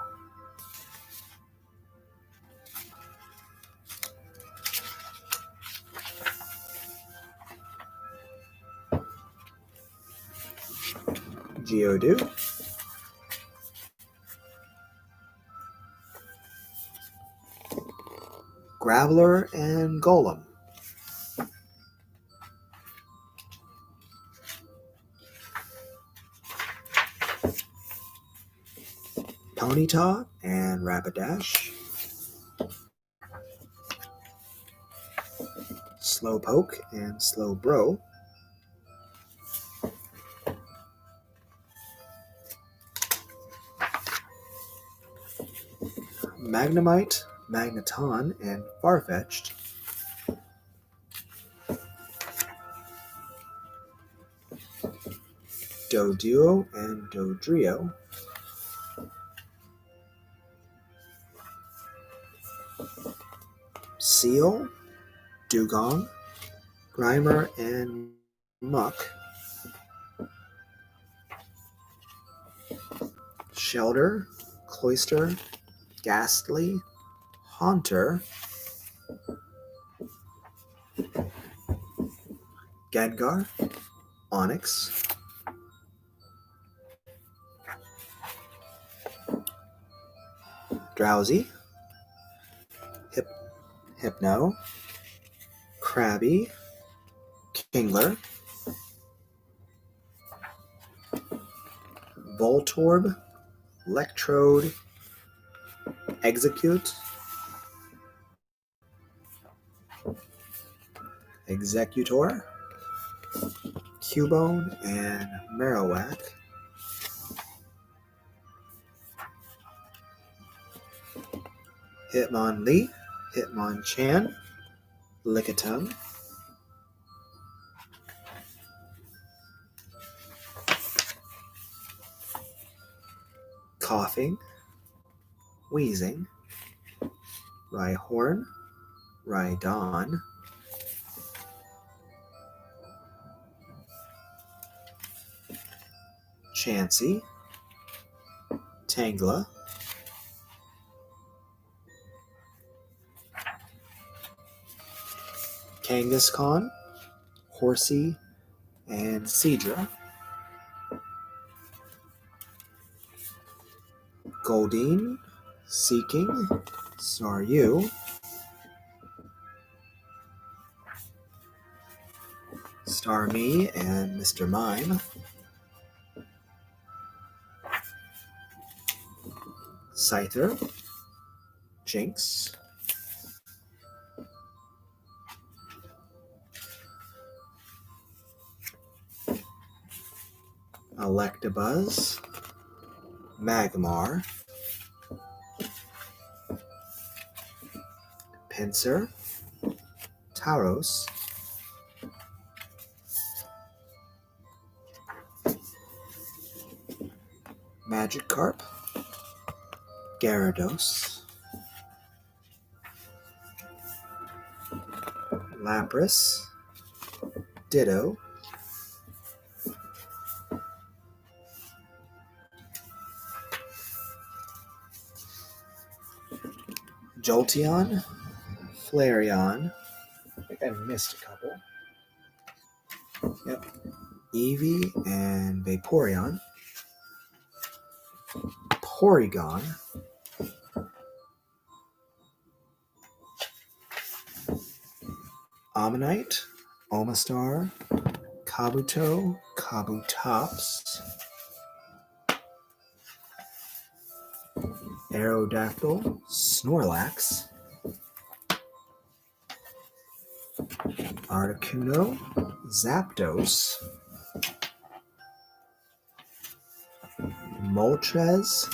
Geodude, Graveler, and Golem. Ponyta and Rapidash, Slowpoke and Slowbro, Magnemite, Magneton, and Farfetch'd, Doduo and Dodrio, Seal, Dugong, Grimer, and Muck, Shelter, Cloyster, Ghastly, Haunter, Gengar, Onix, Drowsy, Hypno, Krabby, Kingler, Voltorb, Electrode, Execute, Executor, Cubone, and Marowak, Hitmonlee, Hitmonchan, Lickitung, Coughing, Wheezing, Rhyhorn, Rhydon, Chansey, Tangela, Kangaskhan, Horsey, and Seadra, Goldeen, Seeking, Staryu, Starmie, and Mr. Mime, Scyther, Jinx, Electabuzz, Magmar, Pinsir, Tauros, Magikarp, Gyarados, Lapras, Ditto, Jolteon, Flareon, I think I missed a couple. Yep. Eevee and Vaporeon, Porygon, Ammonite, Omastar, Kabuto, Kabutops, Aerodactyl, Snorlax, Articuno, Zapdos, Moltres,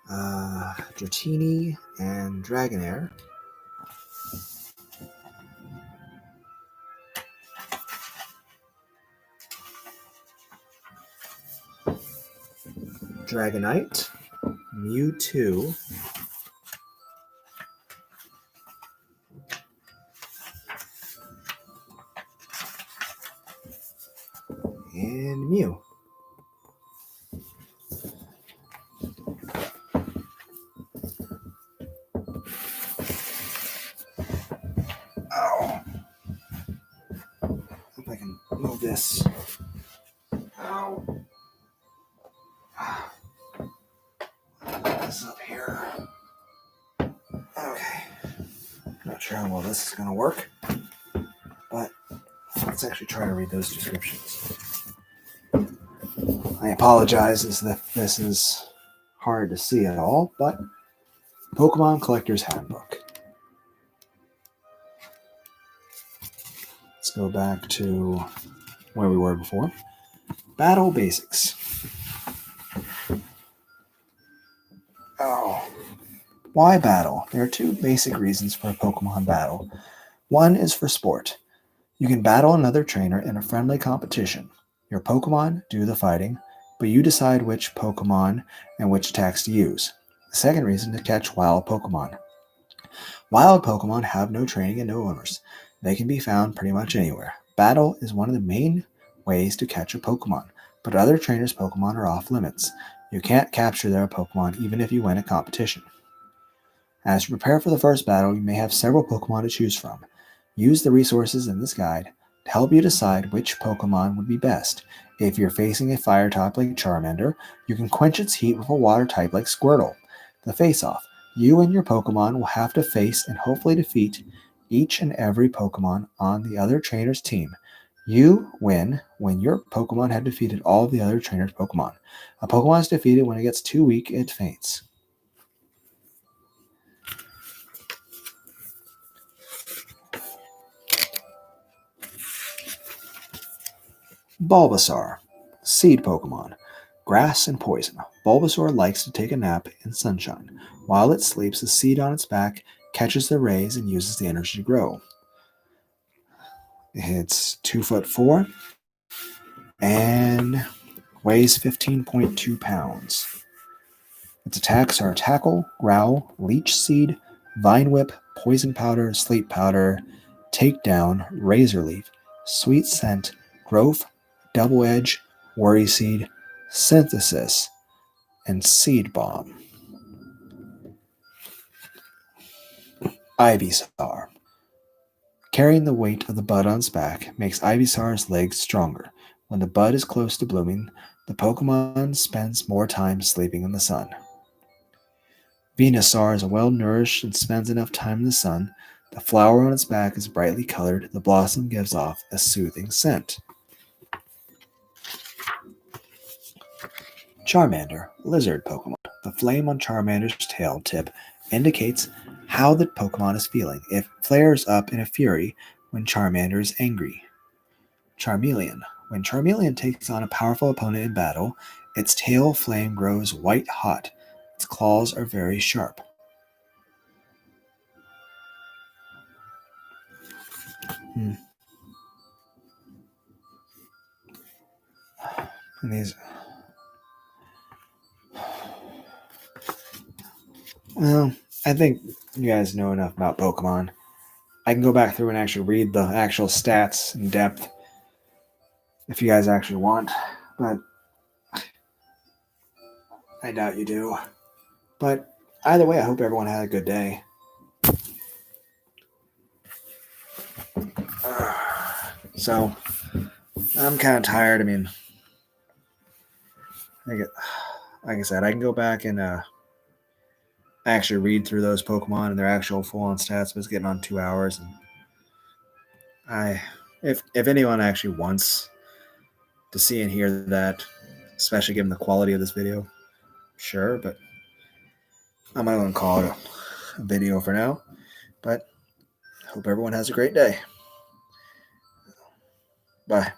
Dratini, and Dragonair. Dragonite, Mewtwo, and Mew. Ow. Hope I can move this. Ow. Put this up here. Okay. Not sure how well this is going to work, but let's actually try to read those descriptions. I apologize if this is hard to see at all, but Pokemon Collector's Handbook. Let's go back to where we were before. Battle Basics. Oh. Why battle? There are two basic reasons for a Pokemon battle. One is for sport. You can battle another trainer in a friendly competition. Your Pokemon do the fighting, but you decide which Pokemon and which attacks to use. The second reason is to catch wild Pokemon. Wild Pokemon have no training and no owners. They can be found pretty much anywhere. Battle is one of the main ways to catch a Pokemon, but other trainers' Pokemon are off limits. You can't capture their Pokemon even if you win a competition. As you prepare for the first battle, you may have several Pokemon to choose from. Use the resources in this guide to help you decide which Pokemon would be best. If you're facing a fire type like Charmander, you can quench its heat with a water type like Squirtle. The face-off. You and your Pokemon will have to face and hopefully defeat each and every Pokemon on the other trainer's team. You win when your Pokemon have defeated all of the other trainer's Pokemon. A Pokemon is defeated when it gets too weak, it faints. Bulbasaur. Seed Pokemon. Grass and poison. Bulbasaur likes to take a nap in sunshine. While it sleeps, the seed on its back catches the rays and uses the energy to grow. It's 2'4" and weighs 15.2 pounds. Its attacks are Tackle, Growl, Leech Seed, Vine Whip, Poison Powder, Sleep Powder, Takedown, Razor Leaf, Sweet Scent, Growth, Double Edge, Worry Seed, Synthesis, and Seed Bomb. Ivysaur. Carrying the weight of the bud on its back makes Ivysaur's legs stronger. When the bud is close to blooming, the Pokemon spends more time sleeping in the sun. Venusaur is well nourished and spends enough time in the sun. The flower on its back is brightly colored. The blossom gives off a soothing scent. Charmander, lizard Pokemon. The flame on Charmander's tail tip indicates how the Pokemon is feeling. It flares up in a fury when Charmander is angry. Charmeleon. When Charmeleon takes on a powerful opponent in battle, its tail flame grows white hot. Its claws are very sharp. And these... Well, I think you guys know enough about Pokemon. I can go back through and actually read the actual stats in depth if you guys actually want, but I doubt you do. But either way, I hope everyone had a good day. So, I'm kind of tired. I mean, like I said, I can go back and actually read through those Pokemon and their actual full-on stats, but it's getting on 2 hours. And I if anyone actually wants to see and hear that, especially given the quality of this video, sure, but I'm not going to call it a video for now. But hope everyone has a great day. Bye.